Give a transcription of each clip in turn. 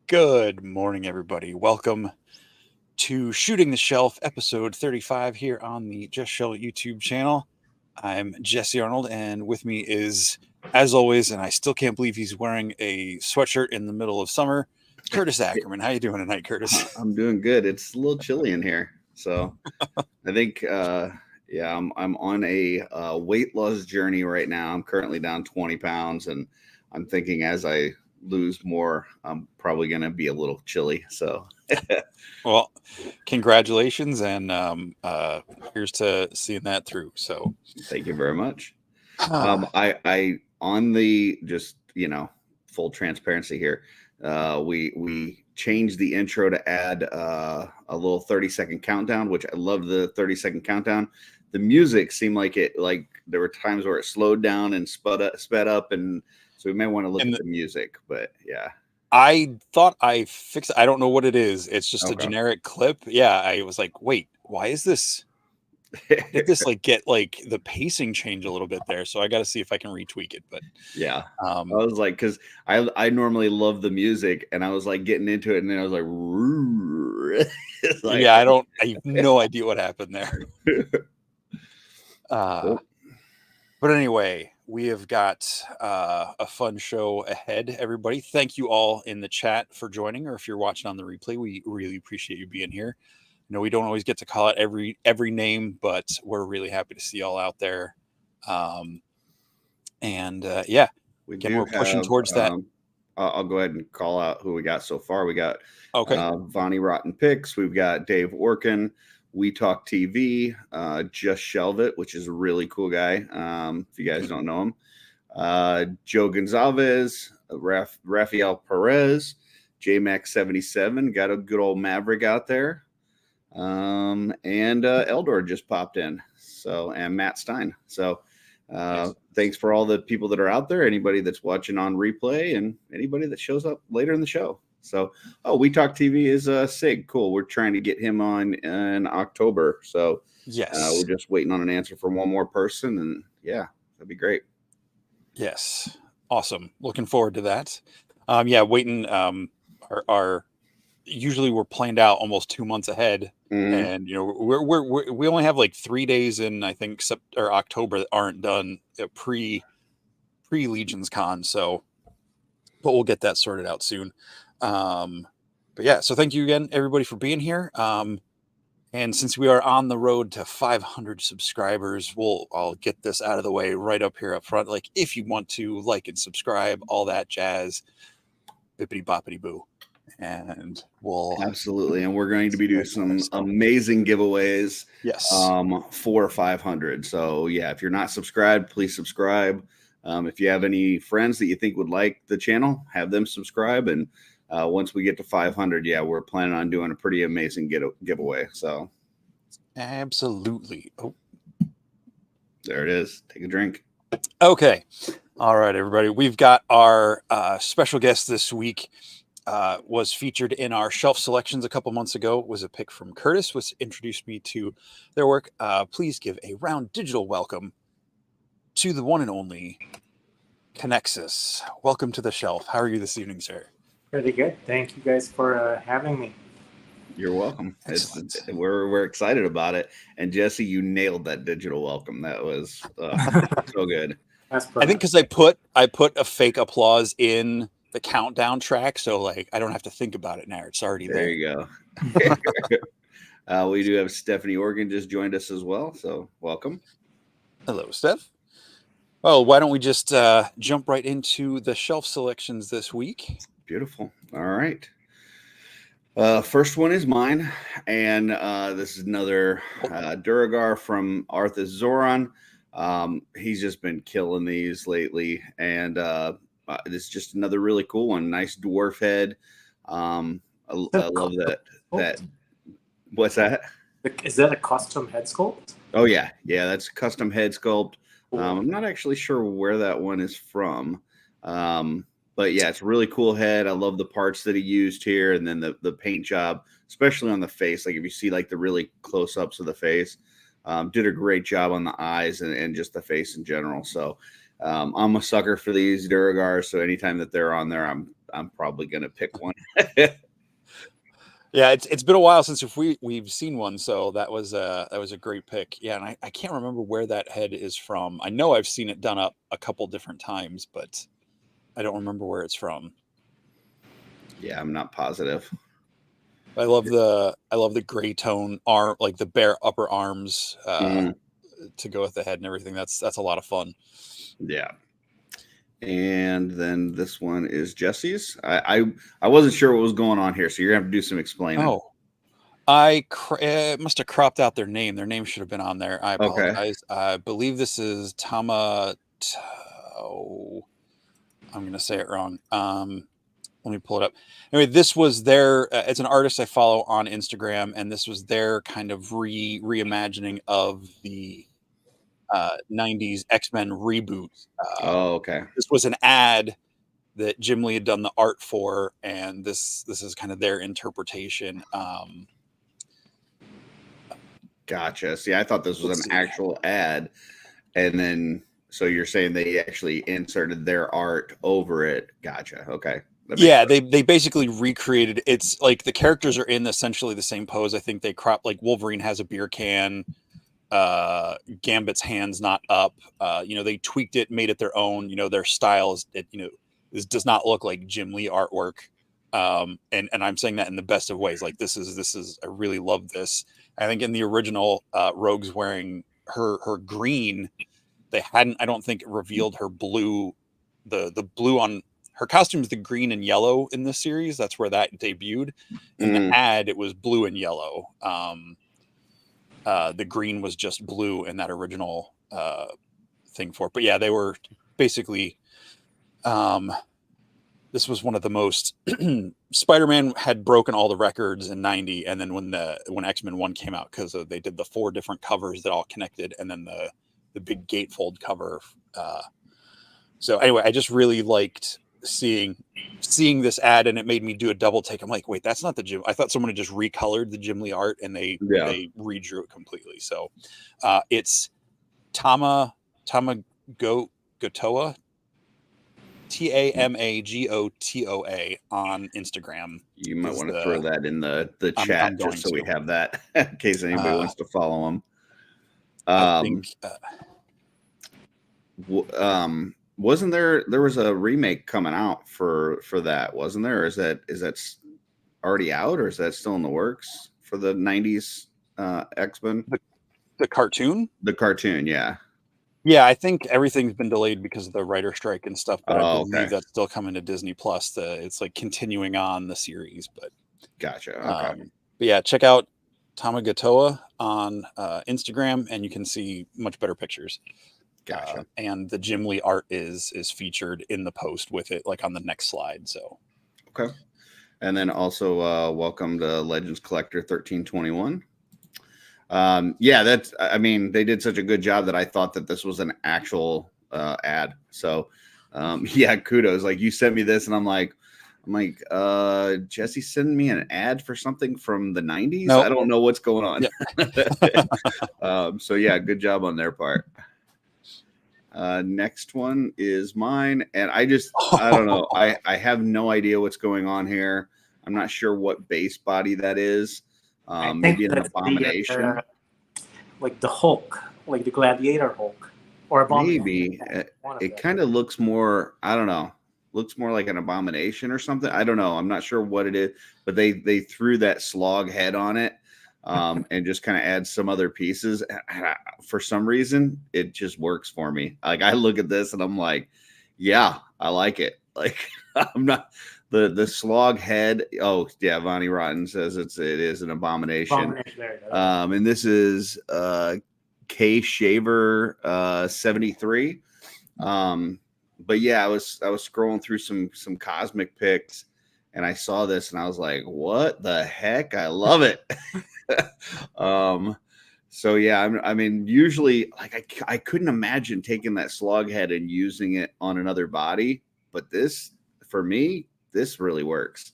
Good morning, everybody. Welcome to Shooting the Shelf, episode 35 here on the Just Shell YouTube channel. I'm Jesse Arnold, and with me is, as always, and I still can't believe he's wearing a sweatshirt in the middle of summer, Curtis Ackerman. How you doing tonight, Curtis? I'm doing good. It's a little chilly in here, so I think, I'm on a weight loss journey right now. I'm currently down 20 pounds, and I'm thinking as I lose more, I'm probably going to be a little chilly. So, Well, congratulations, and here's to seeing that through. So, thank you very much. I on the full transparency here. We changed the intro to add a little 30-second countdown, which I love the 30-second countdown. The music seemed like there were times where it slowed down and sped up, and so we may want to look at the music. But yeah, I thought I fixed. I don't know what it is. It's just a Okay. generic clip. Yeah, I was like, wait, why is this? Did this get the pacing change a little bit there? So I got to see if I can retweak it. But yeah, I was like, because I normally love the music, and I was like getting into it, and then I was like, it's like yeah, I have no idea what happened there. But anyway, we have got a fun show ahead, everybody. Thank you all in the chat for joining, or if you're watching on the replay, we really appreciate you being here. We don't always get to call out every name, but we're really happy to see y'all out there. We're pushing towards that. I'll go ahead and call out who we got so far. We got Vonnie Rotten Picks. We've got Dave Orkin. We Talk TV. Just Shelve, which is a really cool guy. If you guys don't know him, Joe Gonzalez, Rafael Perez, JMax77. Got a good old Maverick out there. And Eldor just popped in. So, and Matt Stein. So, thanks for all the people that are out there, anybody that's watching on replay, and anybody that shows up later in the show. So, We Talk TV is Sig. Cool. We're trying to get him on in October. So, yes, we're just waiting on an answer from one more person, and yeah, that'd be great. Yes, awesome. Looking forward to that. Waiting. Our usually we're planned out almost 2 months ahead. And we only have like 3 days in, I think, October that aren't done pre Legions Con. So, but we'll get that sorted out soon. But yeah, so thank you again, everybody, for being here. And since we are on the road to 500 subscribers, I'll get this out of the way right up here up front. Like, if you want to like and subscribe, all that jazz, bippity boppity boo. And we'll absolutely, and we're going to be doing some amazing giveaways. Yes, for 500. So yeah, if you're not subscribed, please subscribe. If you have any friends that you think would like the channel, have them subscribe. And once we get to 500, we're planning on doing a pretty amazing giveaway. So absolutely. Oh, there it is. Take a drink. Okay, all right, everybody. We've got our special guest this week. Was featured in our shelf selections a couple months ago. Was a pick from Curtis, which introduced me to their work. Please give a round digital welcome to the one and only Konexxus. Welcome to the shelf. How are you this evening, sir? Pretty good. Thank you guys for having me. You're welcome. We're excited about it. And Jesse, you nailed that digital welcome. That was so good. That's I think because I put a fake applause in the countdown track, so like I don't have to think about it now. It's already there. There you go. We do have Stephanie Organ just joined us as well, so welcome. Hello, Steph. Well, why don't we just jump right into the shelf selections this week? Beautiful. All right. First one is mine, and this is another Duragar from Arthas Zoron. He's just been killing these lately, and this is just another really cool one. Nice dwarf head. I love that. What's that? Is that a custom head sculpt? Oh yeah, that's a custom head sculpt. I'm not actually sure where that one is from, but yeah, it's a really cool head. I love the parts that he used here, and then the paint job, especially on the face. Like if you see like the really close ups of the face, did a great job on the eyes and just the face in general. So I'm a sucker for these Duragars, so anytime that they're on there, I'm I'm probably gonna pick one. Yeah, it's been a while since we've seen one, so that was a great pick. Yeah, and I can't remember where that head is from. I know I've seen it done up a couple different times, but I don't remember where it's from. Yeah, I'm not positive. I love the gray tone arm, like the bare upper arms to go with the head and everything. That's a lot of fun. Yeah. And then this one is Jesse's. I wasn't sure what was going on here, so you're gonna have to do some explaining. Oh, I must have cropped out their name. Their name should have been on there. I apologize. Okay. I believe this is Tama. Oh, I'm gonna say it wrong. Let me pull it up. Anyway, this was their. It's an artist I follow on Instagram, and this was their kind of reimagining of the 90s X-Men reboot. Oh, okay. This was an ad that Jim Lee had done the art for, and this is kind of their interpretation. Gotcha. See, I thought this was an actual ad, and then so you're saying they actually inserted their art over it. Gotcha. Okay. Yeah, they basically recreated. It's like the characters are in essentially the same pose. I think they crop, like Wolverine has a beer can. Gambit's hands not up. They tweaked it, made it their own. Their style is does not look like Jim Lee artwork. And I'm saying that in the best of ways. Like this is I really love this. I think in the original, Rogue's wearing her green. They hadn't, I don't think, revealed her blue. The blue on her costume is the green and yellow in this series. That's where that debuted. In the ad, it was blue and yellow. The green was just blue in that original thing for it. But yeah, they were basically. This was one of the most. Spider-Man had broken all the records in '90, and then when X-Men 1 came out, because they did the 4 different covers that all connected, and then the big gatefold cover. So anyway, I just really liked seeing this ad, and it made me do a double take. I'm like, wait, that's not the Jim. I thought someone had just recolored the Jim Lee art, and they redrew it completely. So it's Tama Gotoa, TAMAGOTOA on Instagram. You might want to throw that in the chat just so we have that in case anybody wants to follow him. I think. Wasn't there was a remake coming out for that, wasn't there? Or is that already out, or is that still in the works for the 90s X-Men? The cartoon? The cartoon, yeah. Yeah, I think everything's been delayed because of the writer strike and stuff, but I believe that's still coming to Disney Plus. It's like continuing on the series, but gotcha. Okay. But yeah, check out Tamagatoa on Instagram, and you can see much better pictures. Gotcha. And the Jim Lee art is featured in the post with it, like on the next slide. So, okay. And then also welcome to Legends Collector 1321. Yeah, that's. I mean, they did such a good job that I thought that this was an actual ad. So, yeah, kudos. Like you sent me this, and I'm like, Jesse, send me an ad for something from the 90s. Nope. I don't know what's going on. Yep. So yeah, good job on their part. Next one is mine, and I don't know. I have no idea what's going on here. I'm not sure what base body that is. Maybe an abomination, like the Hulk, like the Gladiator Hulk, or abomination. Maybe it kind of looks more. I don't know. Looks more like an abomination or something. I don't know. I'm not sure what it is, but they threw that slog head on it. And just kind of add some other pieces. For some reason, it just works for me. Like I look at this and I'm like, yeah, I like it. Like I'm not the slog head. Oh yeah, Vonnie Rotten says it is an abomination. And this is K Shaver 73. But yeah, I was scrolling through some cosmic picks, and I saw this and I was like, what the heck? I love it. So yeah, I mean, usually like I couldn't imagine taking that slog head and using it on another body, but this, for me, this really works.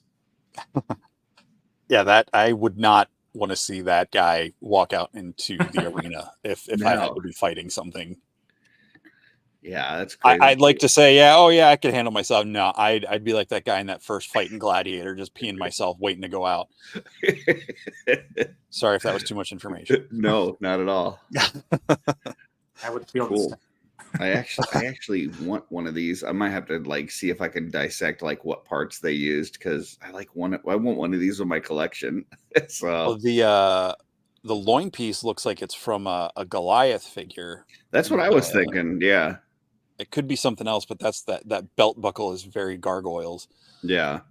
Yeah, that I would not want to see that guy walk out into the arena if I had to be fighting something. Yeah, that's crazy. I'd like to say, yeah, oh yeah, I can handle myself. No, I'd be like that guy in that first fight in Gladiator, just peeing myself, waiting to go out. Sorry if that was too much information. No, not at all. I would feel Cool. the same. I actually want one of these. I might have to like see if I can dissect like what parts they used, because I want one of these in my collection. So Well, the loin piece looks like it's from a Goliath figure. that's what I was thinking. Yeah. It could be something else, but that's that belt buckle is very gargoyles. Yeah.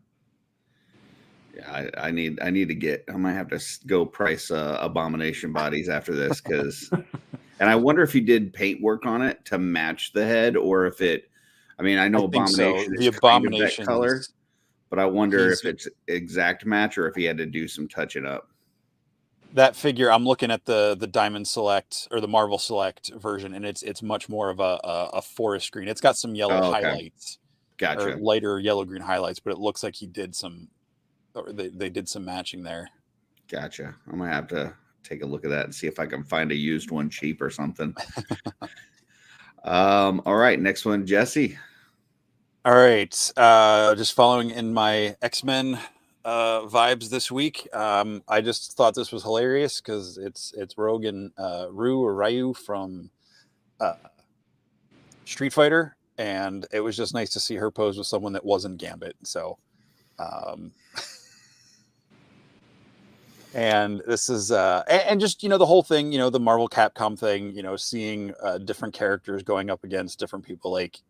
Yeah, I need to get. I might have to go price abomination bodies after this, because, and I wonder if he did paint work on it to match the head, or if it. I mean, I know I think so. abomination The is kind of that Abomination color, but I wonder he's- if it's exact match or if he had to do some touching up. That figure, I'm looking at the Diamond Select or the Marvel Select version, and it's much more of a forest green. It's got some yellow Oh, okay. highlights, or Gotcha. lighter yellow green highlights, but it looks like he did some, or they did some matching there. Gotcha. I'm gonna have to take a look at that and see if I can find a used one cheap or something. All right, next one, Jesse. All right, just following in my X-Men vibes this week. I just thought this was hilarious because it's Rogue and Ryu from Street Fighter, and it was just nice to see her pose with someone that wasn't Gambit. So, and this is and just the whole thing, the Marvel Capcom thing, seeing different characters going up against different people, like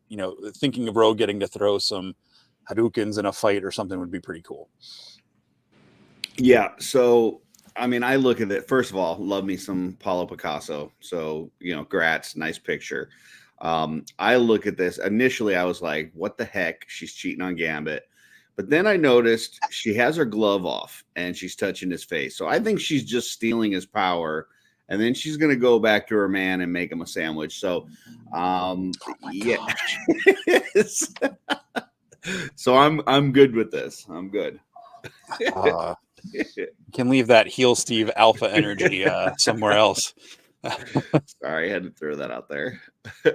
thinking of Rogue getting to throw some Hadoukens in a fight or something would be pretty cool. Yeah, so I mean, I look at it. First of all, love me some Paulo Picasso. So grats, nice picture. I look at this initially. I was like, "What the heck? She's cheating on Gambit." But then I noticed she has her glove off and she's touching his face. So I think she's just stealing his power, and then she's gonna go back to her man and make him a sandwich. So, yeah. So I'm good with this. I'm good. Can leave that heel Steve alpha energy somewhere else. Sorry, I had to throw that out there.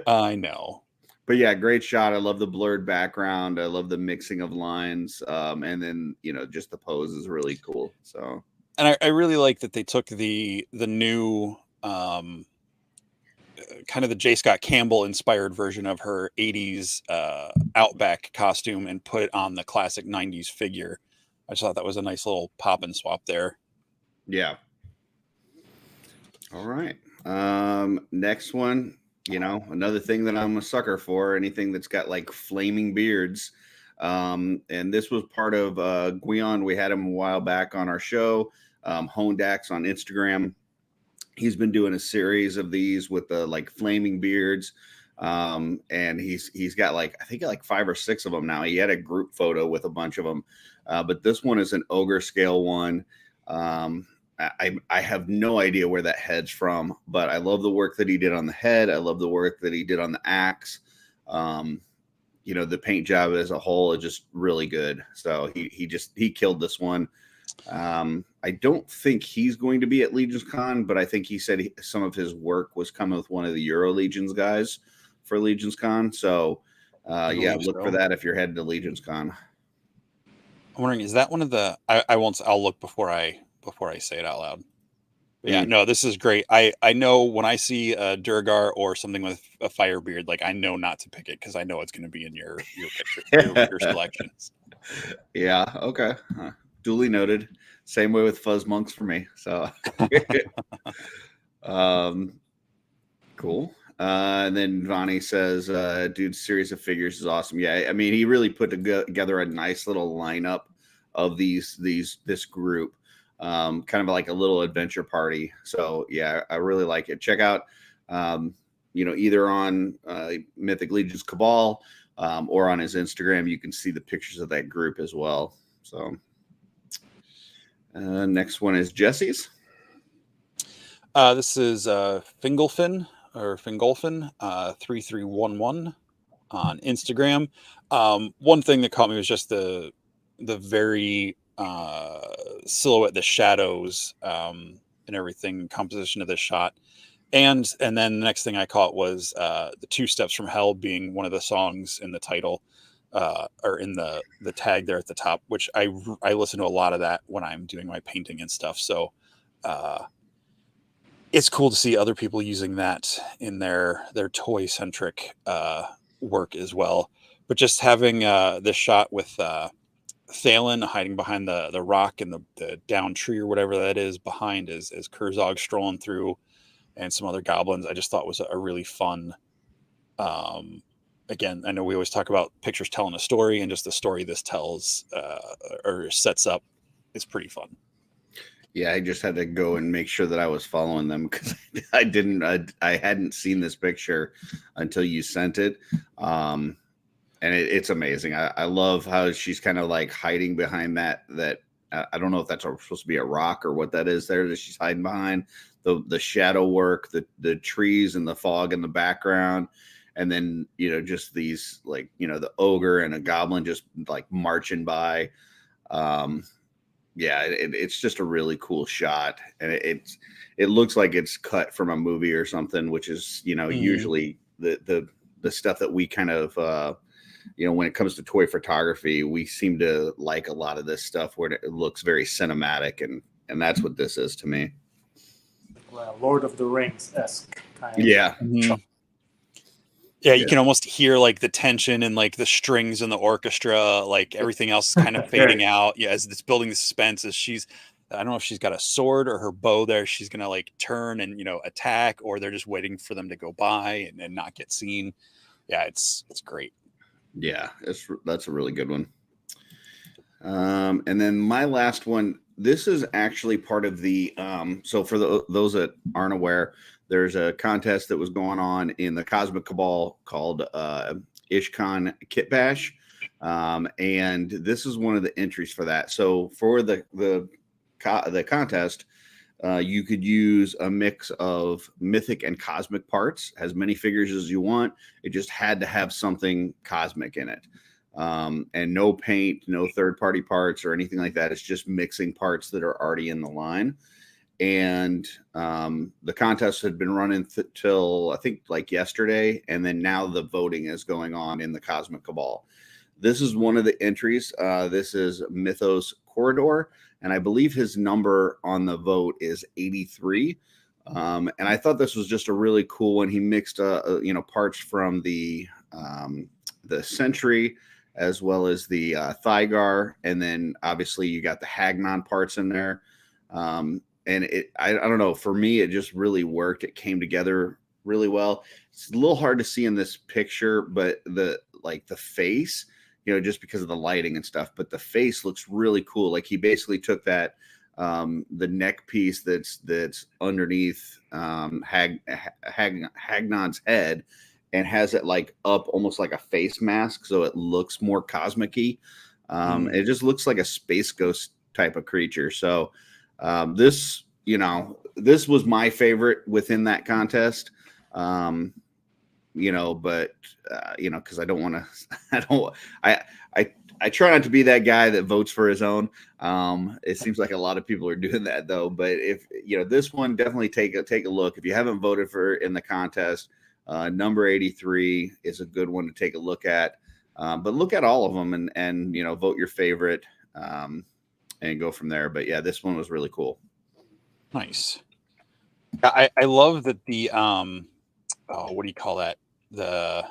I know. But yeah, great shot. I love the blurred background. I love the mixing of lines. And then, just the pose is really cool. So, and I really like that they took the new kind of the J. Scott Campbell inspired version of her 80s Outback costume and put it on the classic 90s figure. I just thought that was a nice little pop and swap there. Yeah. All right. Next one. Another thing that I'm a sucker for, anything that's got like flaming beards. And this was part of Guion. We had him a while back on our show, Hondax on Instagram. He's been doing a series of these with the like flaming beards. And he's got I think 5 or 6 of them now. He had a group photo with a bunch of them. But this one is an ogre scale one. I have no idea where that head's from, but I love the work that he did on the head. I love the work that he did on the axe. The paint job as a whole is just really good. So he killed this one. I don't think he's going to be at Legions Con, but I think he said some of his work was coming with one of the Euro Legions guys for Legions Con. So look for that if you're headed to Legions Con. I'm wondering, is that one of the? I'll look before I say it out loud. But yeah, no, this is great. I know when I see a Durgar or something with a fire beard, like I know not to pick it because I know it's going to be in your picture, your selections. Yeah. Okay. Duly noted. Same way with Fuzz Monks for me. So, cool. And then Vonnie says, dude, series of figures is awesome. Yeah, I mean, he really put together a nice little lineup of this group, kind of like a little adventure party. So yeah, I really like it. Check out, either on Mythic Legions Cabal or on his Instagram. You can see the pictures of that group as well. So next one is Jesse's. This is Fingolfin. 3311 on Instagram. One thing that caught me was just the very silhouette, the shadows, and everything, composition of the shot. And then the next thing I caught was the 2 Steps from Hell being one of the songs in the title, or in the tag there at the top, which I listen to a lot of that when I'm doing my painting and stuff. So it's cool to see other people using that in their toy centric work as well. But just having this shot with Thalen hiding behind the rock and the down tree or whatever that is behind as Kurzog strolling through, and some other goblins, I just thought was a really fun. Again, I know we always talk about pictures telling a story, and just the story this tells or sets up is pretty fun. Yeah, I just had to go and make sure that I was following them because I hadn't seen this picture until you sent it. And it's amazing. I love how she's kind of like hiding behind that. I don't know if that's supposed to be a rock or what that is there that she's hiding behind. The shadow work, the trees and the fog in the background. And then, just these like, the ogre and a goblin just like marching by. Yeah, it's just a really cool shot. And it looks like it's cut from a movie or something, which is, usually the stuff that we kind of, when it comes to toy photography, we seem to like a lot of this stuff where it looks very cinematic. And that's what this is to me. Well, Lord of the Rings-esque kind of. Yeah. Mm-hmm. Yeah, you can almost hear like the tension and like the strings in the orchestra, like everything else is kind of fading out. Yeah, as it's building the suspense, as I don't know if she's got a sword or her bow there. She's gonna like turn and attack, or they're just waiting for them to go by and not get seen. Yeah, it's great. Yeah, that's a really good one. And then my last one. This is actually part of the. So for those that aren't aware, there's a contest that was going on in the Cosmic Cabal called Ishkan Kit Bash, and this is one of the entries for that. So for the contest, you could use a mix of mythic and cosmic parts, as many figures as you want. It just had to have something cosmic in it. And no paint, no third-party parts or anything like that. It's just mixing parts that are already in the line. And the contest had been running till I think like yesterday, and then now the voting is going on in the Cosmic Cabal. This is one of the entries. This is Mythos Corridor, and I believe his number on the vote is 83. And I thought this was just a really cool one. He mixed parts from the Sentry as well as the Thygar, and then obviously you got the Hagnon parts in there. And I don't know, for me, it just really worked. It came together really well. It's a little hard to see in this picture, but the face, just because of the lighting and stuff, but the face looks really cool. Like he basically took that, the neck piece that's underneath Hagnon's head and has it like up almost like a face mask. So it looks more cosmic-y. It just looks like a space ghost type of creature. So, this was my favorite within that contest, but because I don't want to, I try not to be that guy that votes for his own. It seems like a lot of people are doing that though, but if, this one, definitely take a look. If you haven't voted for in the contest, number 83 is a good one to take a look at, but look at all of them and vote your favorite, and go from there. But yeah, this one was really cool. Nice. I love that the what do you call that? The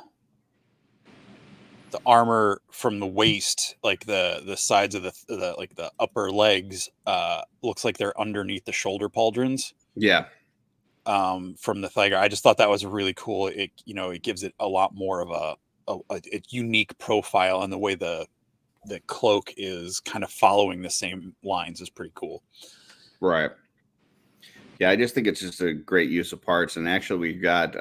armor from the waist, like the sides of the like the upper legs, looks like they're underneath the shoulder pauldrons. Yeah. From the Thygar. I just thought that was really cool. It it gives it a lot more of a unique profile, and the way the cloak is kind of following the same lines is pretty cool. Right. Yeah, I just think it's just a great use of parts. And actually, we've got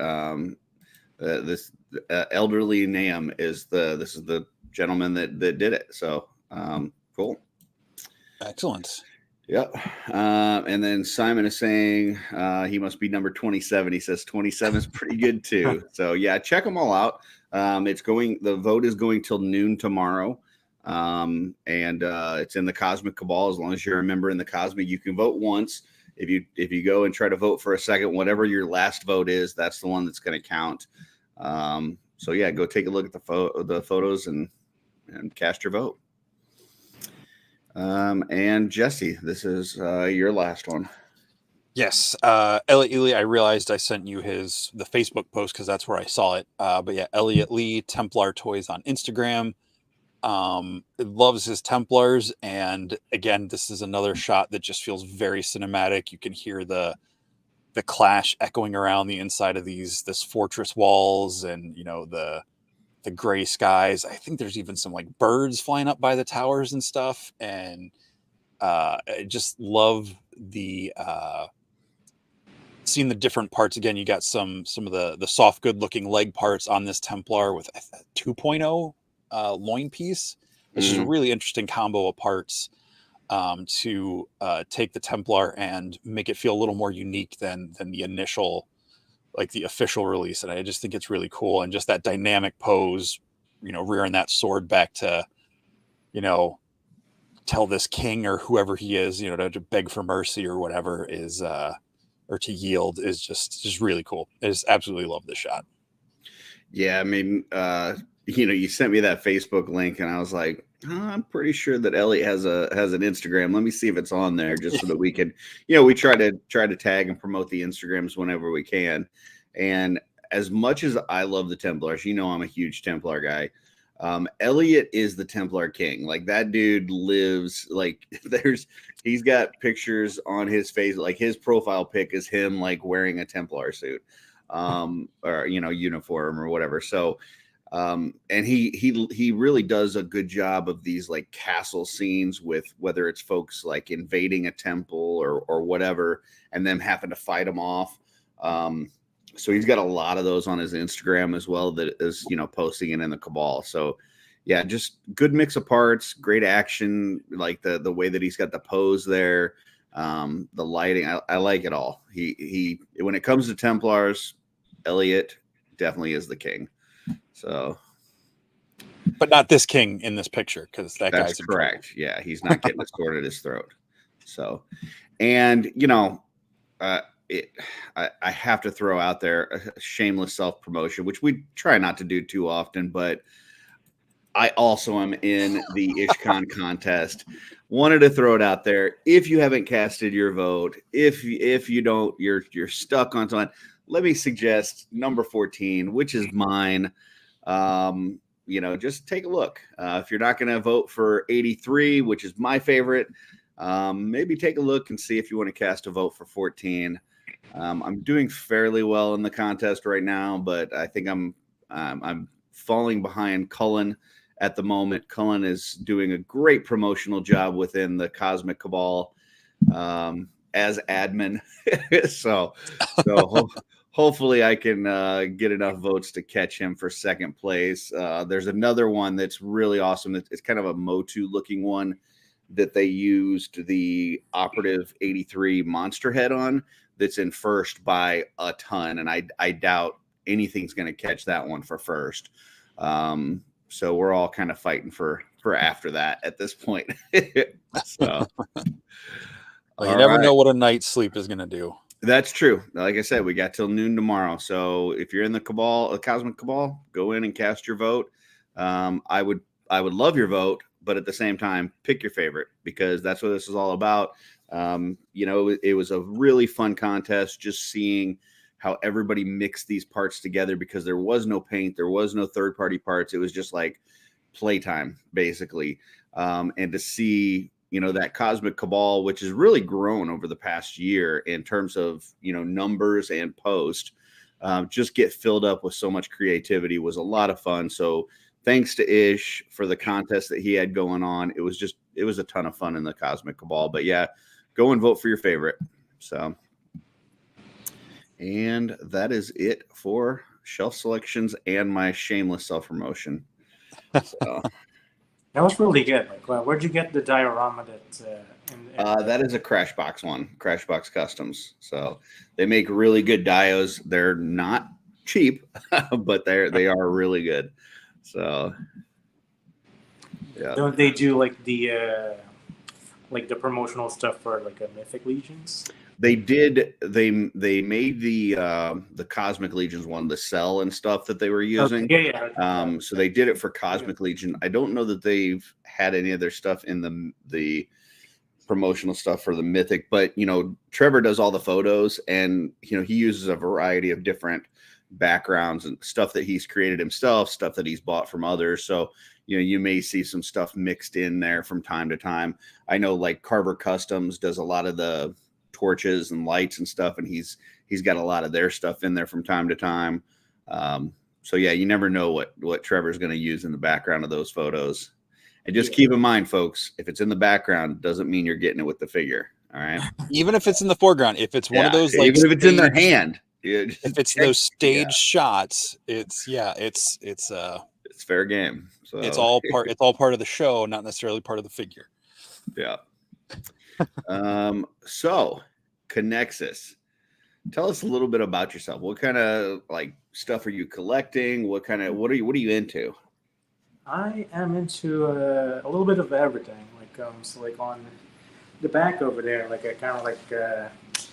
this elderly Nam this is the gentleman that did it. So cool. Excellent. Yep. And then Simon is saying he must be number 27. He says 27 is pretty good too. So yeah, check them all out. The vote is going till noon tomorrow. And it's in the Cosmic Cabal. As long as you're a member in the Cosmic, you can vote once. if you go and try to vote for a second, whatever your last vote is, that's the one that's going to count. So yeah, go take a look at the photos and cast your vote. And Jesse, this is your last one. Yes, Elliot Ely. I realized I sent you the Facebook post because that's where I saw it. But yeah, Elliot Lee, Templar Toys on Instagram. Loves his Templars, and again, this is another shot that just feels very cinematic. You can hear the clash echoing around the inside of this fortress walls, and the gray skies. I think there's even some like birds flying up by the towers and stuff, and I just love the seeing the different parts. Again, you got some of the soft good looking leg parts on this Templar with a 2.0 loin piece. It's just a really interesting combo of parts to take the Templar and make it feel a little more unique than the initial, like the official release. And I just think it's really cool. And just that dynamic pose, rearing that sword back to, tell this king or whoever he is, to beg for mercy or whatever is, or to yield, is just really cool. I just absolutely love this shot. Yeah, I mean, you sent me that Facebook link, and I was like, I'm pretty sure that Elliot has an Instagram. Let me see if it's on there, just so that we can, we try to tag and promote the Instagrams whenever we can. And as much as I love the Templars, I'm a huge Templar guy. Elliot is the Templar king. Like, that dude lives, like, he's got pictures on his face, like his profile pic is him like wearing a Templar suit, or uniform or whatever. So and he really does a good job of these like castle scenes, with whether it's folks like invading a temple or whatever, and them having to fight them off. So he's got a lot of those on his Instagram as well, that is, posting it in the Cabal. So yeah, just good mix of parts, great action, like the way that he's got the pose there, the lighting. I like it all. He when it comes to Templars, Elliot definitely is the king. So, but not this king in this picture, because that's guy's correct. Yeah, he's not getting a sword at his throat. So, and I have to throw out there a shameless self-promotion, which we try not to do too often, but I also am in the IshCon contest. Wanted to throw it out there. If you haven't casted your vote, if you don't, you're stuck on something, let me suggest number 14, which is mine. Just take a look. If you're not going to vote for 83, which is my favorite, maybe take a look and see if you want to cast a vote for 14. I'm doing fairly well in the contest right now, but I think I'm falling behind Cullen at the moment. Cullen is doing a great promotional job within the Cosmic Cabal as admin. so hopefully I can get enough votes to catch him for second place. There's another one that's really awesome. It's kind of a Motu looking one that they used the Operative 83 monster head on, that's in first by a ton. And I doubt anything's going to catch that one for first. So we're all kind of fighting for after that at this point. So well, you never know what a night's sleep is going to do. That's true. Like I said, we got till noon tomorrow. So if you're in the Cosmic Cabal, go in and cast your vote. I would love your vote, but at the same time, pick your favorite, because that's what this is all about. It was a really fun contest, just seeing how everybody mixed these parts together, because there was no paint, there was no third-party parts. It was just like playtime, basically. And to see, that Cosmic Cabal, which has really grown over the past year in terms of, numbers and post, just get filled up with so much creativity, was a lot of fun. So thanks to Ish for the contest that he had going on. It was a ton of fun in the Cosmic Cabal. But yeah, go and vote for your favorite. So, and that is it for shelf selections and my shameless self-promotion. So that was really good. Like, where'd you get the diorama that is a Crashbox one, Crashbox Customs. So they make really good dios. They're not cheap, but they are really good. So yeah. Don't they do like the like the promotional stuff for like a Mythic Legions? They did. They made the Cosmic Legions one, the cell and stuff that they were using. Okay, yeah. So they did it for Cosmic Legion. I don't know that they've had any of their stuff in the promotional stuff for the Mythic, but Trevor does all the photos, and he uses a variety of different backgrounds and stuff that he's created himself, stuff that he's bought from others. So you may see some stuff mixed in there from time to time. I know like Carver Customs does a lot of the torches and lights and stuff, and he's got a lot of their stuff in there from time to time. So yeah, you never know what Trevor's going to use in the background of those photos. And just keep in mind, folks, if it's in the background, doesn't mean you're getting it with the figure. All right. Even if it's in the foreground, if it's one of those, like, even if it's in their hand, if it's those stage shots, it's fair game. So it's all part of the show, not necessarily part of the figure. Yeah. So Konexxus, tell us a little bit about yourself. What kind of like stuff are you collecting? What are you into? I am into a little bit of everything. Like so like on the back over there, like I kind of like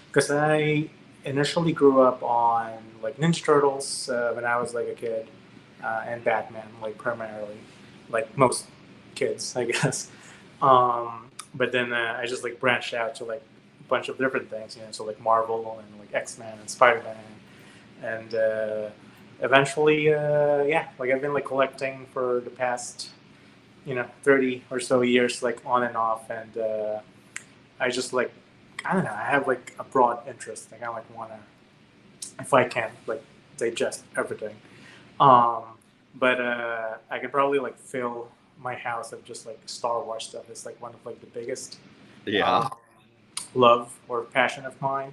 because I initially grew up on like Ninja Turtles when I was like a kid, and Batman, like primarily, like most kids, I guess. But then I just like branched out to like a bunch of different things, so like Marvel and like X-Men and Spider-Man, and eventually, like I've been like collecting for the past, 30 or so years, like on and off, and I just like, I don't know, I have like a broad interest. I kind of like want to, if I can, like digest everything. But I could probably like fill my house of just like Star Wars stuff. It's like one of like the biggest love or passion of mine.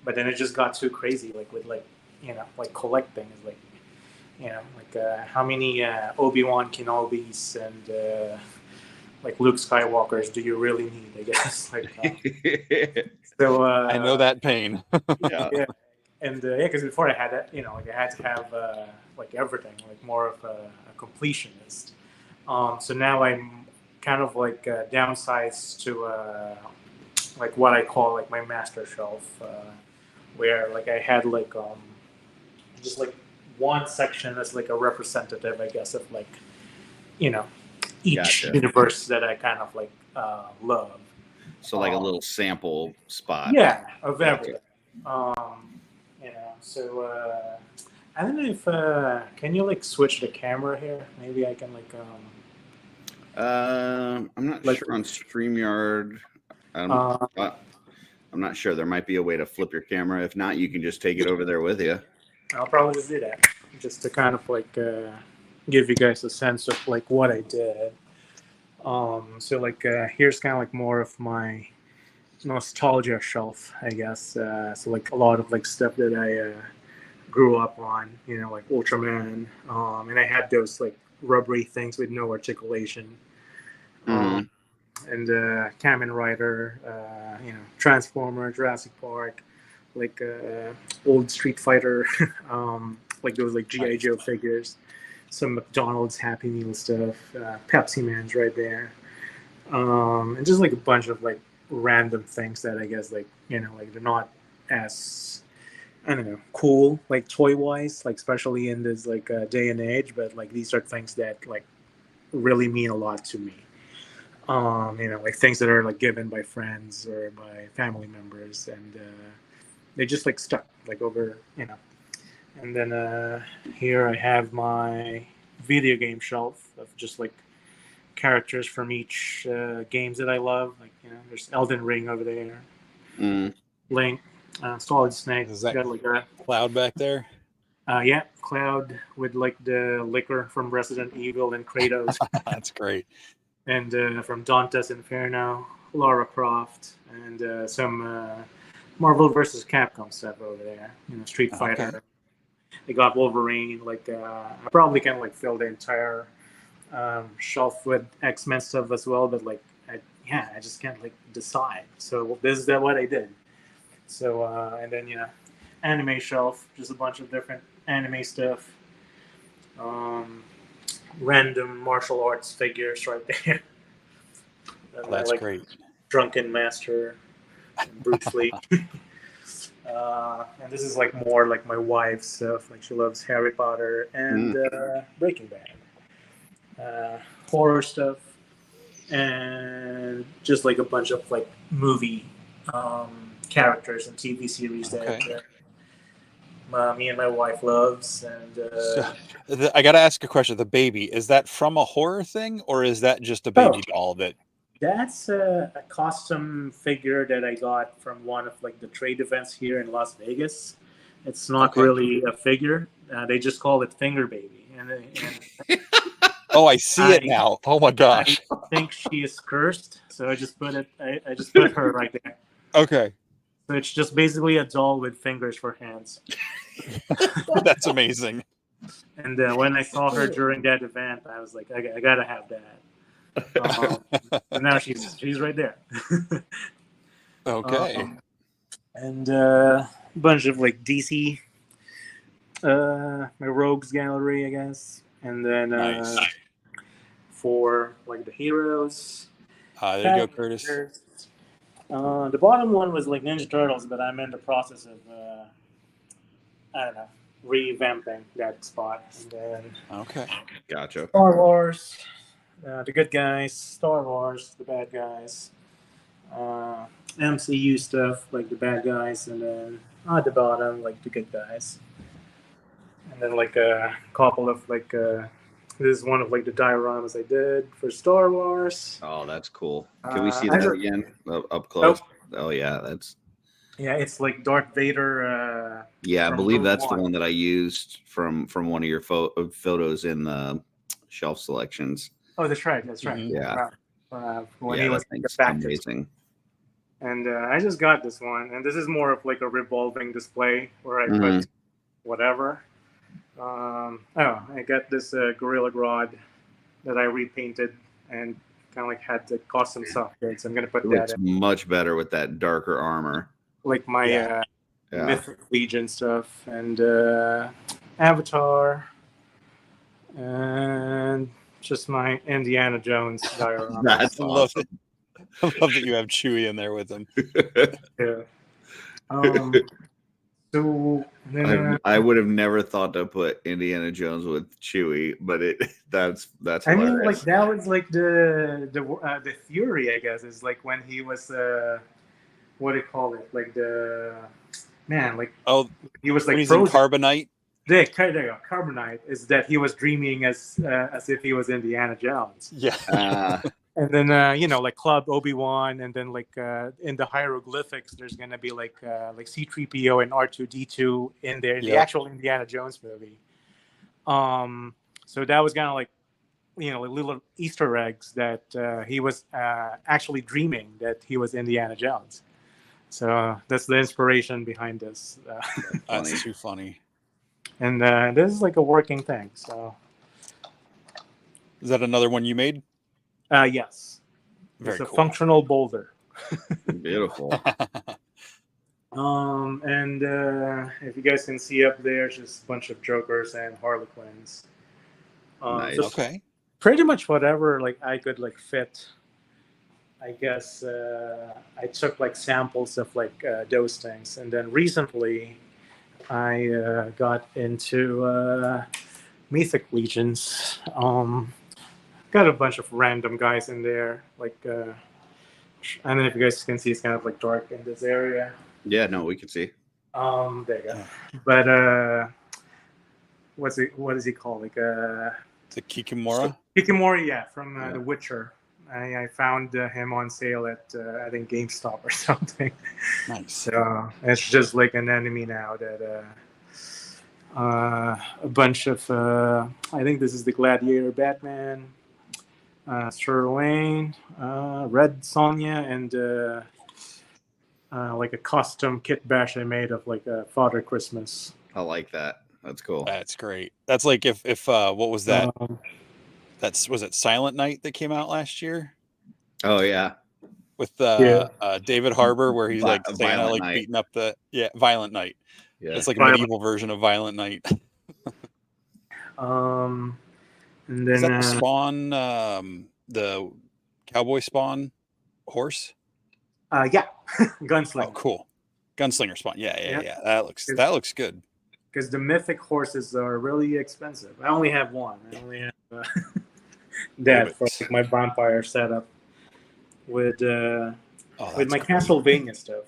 But then it just got too crazy, like with like like collecting is like how many Obi-Wan Kenobis and like Luke Skywalkers do you really need? I guess so. I know that pain. Yeah. And because before I had that, like I had to have like everything, like more of a completionist. So now I'm kind of like downsized to like what I call like my master shelf, where like I had like just like one section that's like a representative, I guess, of like each universe that I kind of like love. So like a little sample spot. Yeah, of everything. So I don't know if can you like switch the camera here? Maybe I can like I'm not sure on StreamYard. I'm not sure. There might be a way to flip your camera. If not, you can just take it over there with you. I'll probably just do that, just to kind of like give you guys a sense of like what I did. So like here's kind of like more of my nostalgia shelf, I guess. So like a lot of like stuff that I grew up on, like Ultraman, and I had those like rubbery things with no articulation, and Kamen Rider, Transformer, Jurassic Park, like old Street Fighter, like those like G.I. Joe figures, some McDonald's Happy Meal stuff, Pepsi Man's right there, and just like a bunch of like random things that I guess like like they're not as cool like toy wise, like especially in this like day and age, but like these are things that like really mean a lot to me. Like things that are like given by friends or by family members, and they just like stuck like over. And then here I have my video game shelf of just like characters from each games that I love. Like there's Elden Ring over there, Link, Solid Snake. Is that got like a Cloud back there? Yeah, Cloud with like the liquor from Resident Evil and Kratos. That's great. And from Dante's Inferno, Lara Croft, and some Marvel vs. Capcom stuff over there. Street Fighter. Okay. They got Wolverine. Like I probably can like fill the entire shelf with X-Men stuff as well, but like I just can't like decide. So this is what I did. So and then anime shelf, just a bunch of different anime stuff. Random martial arts figures right there. That's great. Drunken Master, Bruce Lee. And this is like more like my wife's stuff. Like she loves Harry Potter and Breaking Bad, horror stuff, and just like a bunch of like movie characters and TV series that me and my wife loves. And I gotta ask a question. The baby, is that from a horror thing, or is that just a baby doll that? That's a custom figure that I got from one of like the trade events here in Las Vegas. It's not really a figure. They just call it Finger Baby. And oh, I see it now. Oh my gosh! I think she is cursed, so I just put it. I just put her right there. Okay. So it's just basically a doll with fingers for hands. That's amazing. And when I saw her during that event, I was like, I gotta have that. And now she's right there. Okay. And a bunch of like DC, my Rogues Gallery, I guess. And then for like the heroes. There you go, Curtis. The bottom one was like Ninja Turtles, but I'm in the process of I don't know, revamping that spot. And then Gotcha. Star Wars, the good guys. Star Wars, the bad guys. MCU stuff, like the bad guys, and then at the bottom, like the good guys. And then like a couple of like this is one of like the dioramas I did for Star Wars. Oh, that's cool. Can we see that again up close? Oh yeah, that's. Yeah, it's like Darth Vader. Yeah, I believe that's the one that I used from one of your photos in the shelf selections. Oh, that's right. That's right. Yeah. When he was amazing. And I just got this one, and this is more of like a revolving display where I put whatever. I got this Gorilla Grodd that I repainted and kind of like had the custom soft goods. So I'm gonna put that. It's much better with that darker armor. Like my Mythos Legion stuff and Avatar and just my Indiana Jones diorama. That's awesome. I love that you have Chewie in there with him. Yeah. So I would have never thought to put Indiana Jones with Chewie, but that's I mean, like that was like the theory, I guess, is like when he was what do you call it? Like the man, like he was like frozen. Carbonite. There you go. Carbonite is that he was dreaming as if he was Indiana Jones. Yeah. And then like Club Obi-Wan, and then like in the hieroglyphics, there's gonna be like C-3PO and R2-D2 in there in the actual Indiana Jones movie. So that was kind of like like little Easter eggs that he was actually dreaming that he was Indiana Jones. So that's the inspiration behind this. That's too funny. And this is like a working thing. So is that another one you made? Yes. Very it's a cool. functional boulder. Beautiful. And if you guys can see up there, just a bunch of Jokers and Harlequins. Nice. So okay. Pretty much whatever like I could like fit. I guess I took like samples of like those things, and then recently I got into Mythic Legions. Got a bunch of random guys in there. Like I don't know if you guys can see, it's kind of like dark in this area. Yeah, no, we can see. There you go. But what is he called? Like the Kikimora? Kikimora, yeah, from The Witcher. I found him on sale at I think GameStop or something. Nice. So it's just like an enemy now that a bunch of I think this is the Gladiator Batman, Sir Wayne, Red Sonja, and like a custom kit bash I made of like a Father Christmas. I like that. That's cool. That's great. That's like if what was that? Was it Silent Night that came out last year? Oh yeah, with David Harbour, where he's like Santa, like Night. beating up the Violent Night. Yeah, it's like a medieval version of Violent Night. And then is that the Spawn, the Cowboy Spawn horse? Yeah, Oh, gunslinger. cool. Gunslinger spawn. Yeah. Yeah. That looks good. Because the mythic horses are really expensive. I only have one. I only have that for like, my vampire setup with my Castlevania stuff,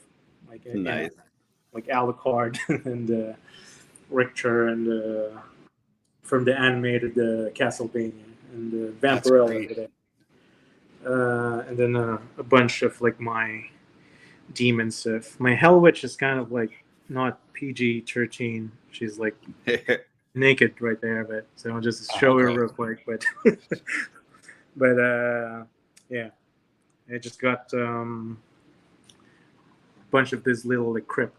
like Nice. like Alucard and Richter and from the animated Castlevania and Vampirella. And then a bunch of like my demon stuff. My Hell Witch is kind of like not PG-13. She's like naked right there, but so I'll just show her real quick. But yeah, I just got a bunch of these little like crypt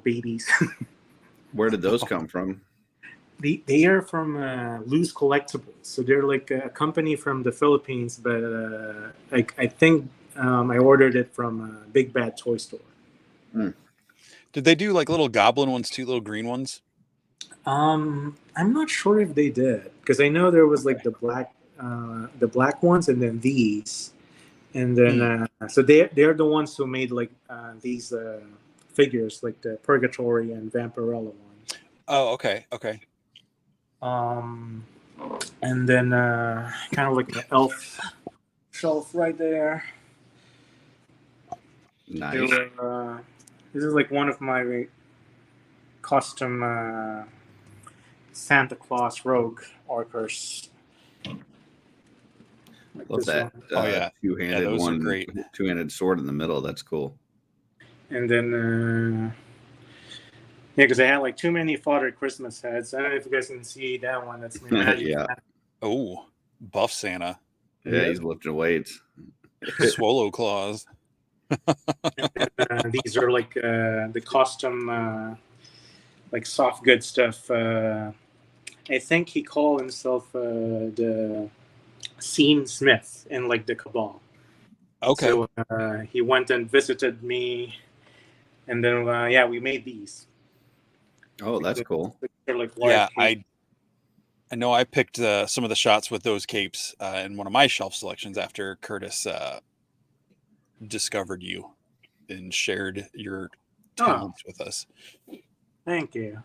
babies. Where did those come from? They are from Loose Collectibles, so they're like a company from the Philippines, but I think I ordered it from Big Bad Toy Store. Did they do like little goblin ones too, little green ones? I'm not sure if they did, because I know there was like the black ones, and then these, and then so they're the ones who made like these figures, like the Purgatory and Vampirella ones. Oh, okay. And then kind of like the elf shelf right there. Nice. This is like one of my custom Santa Claus rogue archers. Like Love that. Two-handed those one, are great. Two-handed sword in the middle. That's cool. And then because I had like too many Father Christmas heads. I don't know if you guys can see that one. That's my magic. Yeah. Oh, buff Santa. Yeah, he's lifting weights. Swallow claws. And, these are like the custom like soft good stuff. I think he called himself the Scene Smith in like the Cabal. Okay. So he went and visited me, and then we made these. Oh, that's cool. They're like I know I picked some of the shots with those capes in one of my shelf selections after Curtis discovered you and shared your talents with us. Thank you.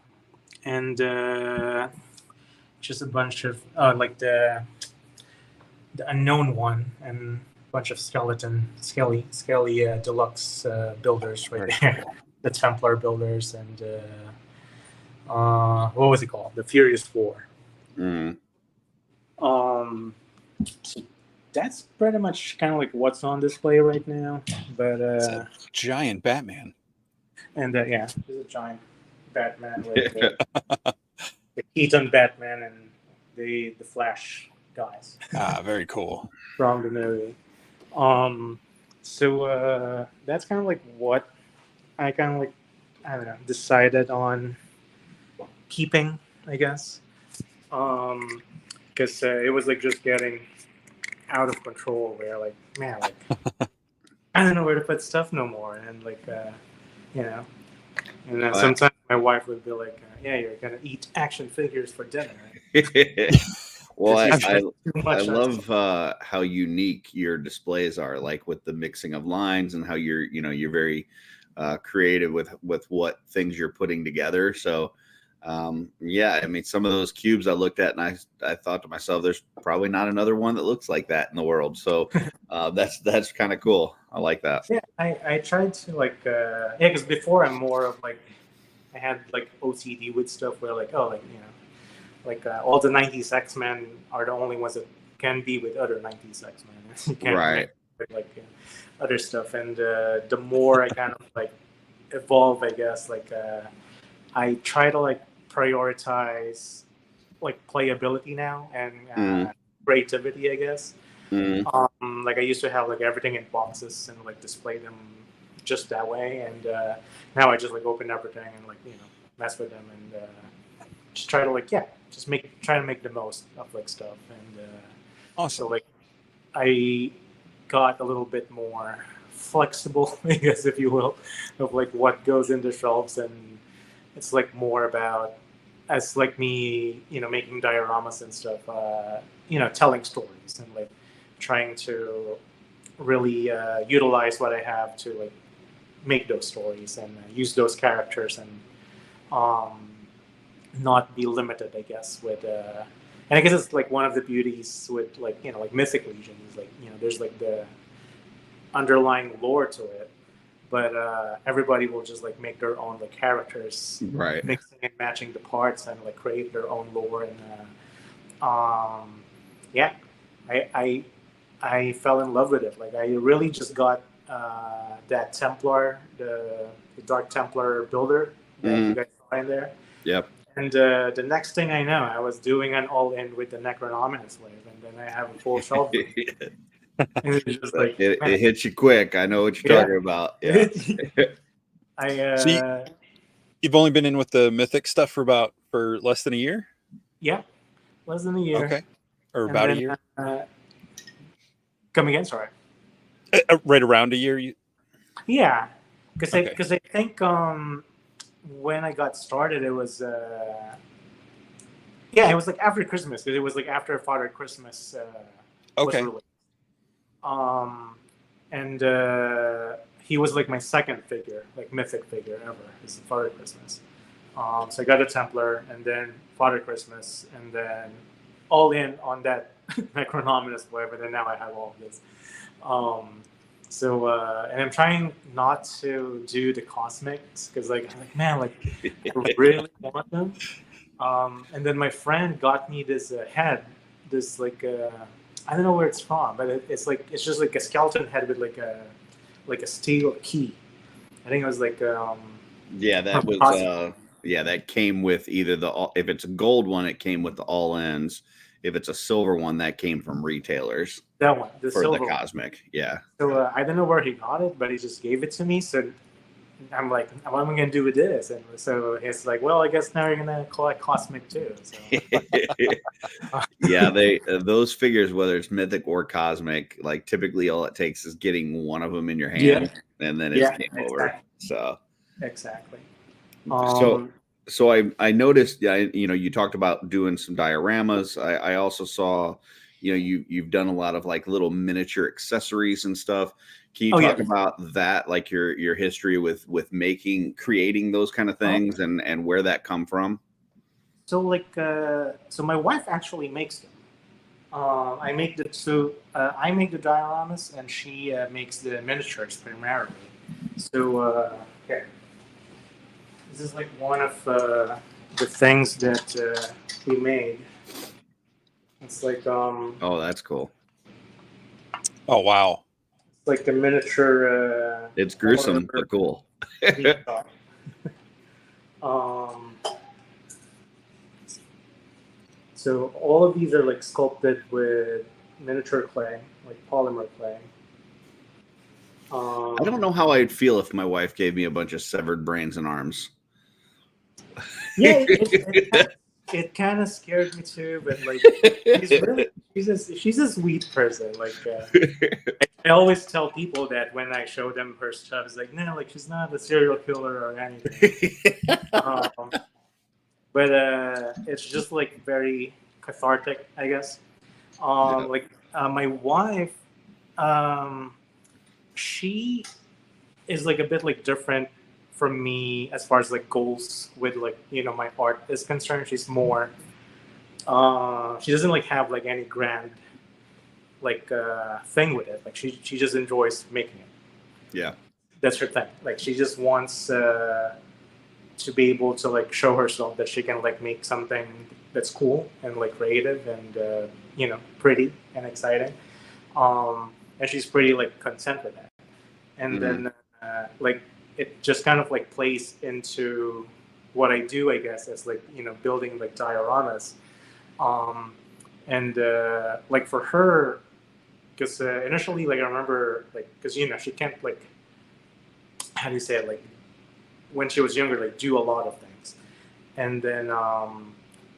And just a bunch of like the unknown one and a bunch of skelly deluxe builders right there. The Templar builders and what was it called? The Furious Four. That's pretty much kind of like what's on display right now. But it's a giant Batman. And there's a giant Batman with the Keaton Batman and the Flash guys. Very cool. From the movie. So that's kind of like what I kind of like, I don't know, decided on keeping, I guess. Because it was like just getting out of control where like, man, like I don't know where to put stuff no more. And like, and then sometimes my wife would be like, yeah, you're going to eat action figures for dinner. Well, I love how unique your displays are, like with the mixing of lines and how you're very creative with what things you're putting together. So, I mean, some of those cubes I looked at and I thought to myself, there's probably not another one that looks like that in the world. So that's kind of cool. I like that. Yeah, I tried to like, because before I'm more of like, I had like OCD with stuff where like, all the 90s X-Men are the only ones that can be with other 90s X-Men. Right. Like other stuff. And the more I kind of like evolve, I guess, like I try to like prioritize like playability now and creativity, I guess. Like I used to have like everything in boxes and like display them just that way. And now I just like open everything and like, mess with them and just try to like, try to make the most of like stuff. And awesome. So like I got a little bit more flexible, I guess, if you will, of like what goes into shelves. And it's like more about, as like me, making dioramas and stuff, telling stories and like trying to really utilize what I have to like make those stories and use those characters and not be limited, I guess, with and I guess it's like one of the beauties with like like Mythic Legion is like there's like the underlying lore to it, but everybody will just like make their own like characters, Right. mixing and matching the parts and like create their own lore and yeah, I fell in love with it. Like I really just got that Templar, the Dark Templar builder that you guys saw in there. Yep. And the next thing I know, I was doing an all-in with the Necronominous wave, and then I have a full shelf. It's just like, it hits you quick. I know what you're talking about. Yeah. So you've only been in with the Mythic stuff for less than a year? Yeah, less than a year. Okay. Or about a year? Come again, sorry. Right around a year? Yeah, because I think when I got started, it was it was like after Christmas, because it was like after Father Christmas was released. And he was like my second figure, like Mythic figure ever, is Father Christmas. So I got a Templar, and then Father Christmas, and then all in on that Necronominous wave, and then now I have all of this. And I'm trying not to do the cosmics because I'm like, man, like I really want them. And then my friend got me this head, this like I don't know where it's from, but it's just like a skeleton head with like a steel key. I think it was like that came with either if it's a gold one, it came with the all ends. If it's a silver one, that came from retailers. That one, for silver the cosmic, yeah. So I don't know where he got it, but he just gave it to me. So I'm like, what am I going to do with this? And so it's like, well, I guess now you're going to collect cosmic too. So. Yeah, those figures, whether it's Mythic or cosmic, like typically all it takes is getting one of them in your hand, and then it's game over. So exactly. So I noticed, you talked about doing some dioramas. I also saw, you've done a lot of like little miniature accessories and stuff. Can you talk about that, like your history with creating those kind of things and where that come from? So so my wife actually makes them. I make the dioramas, and she makes the miniatures primarily. So here. This is like one of the things that we made. It's like oh, that's cool. Oh wow! It's like the miniature. It's gruesome but cool. So all of these are like sculpted with miniature clay, like polymer clay. I don't know how I'd feel if my wife gave me a bunch of severed brains and arms. Yeah, it kind of scared me too, but like she's a sweet person. Like I always tell people that when I show them her stuff, it's like, no, like she's not a serial killer or anything. But it's just like very cathartic, I guess. My wife, she is like a bit like different from me as far as like goals with like my art is concerned. She's more she doesn't like have like any grand like thing with it. Like she just enjoys making it. Yeah, that's her thing. Like she just wants to be able to like show herself that she can like make something that's cool and like creative and pretty and exciting, and she's pretty like content with that. And then like it just kind of like plays into what I do, I guess, as like building like dioramas, and like for her, because initially like I remember like because she can't like, how do you say it, like when she was younger, like do a lot of things, and then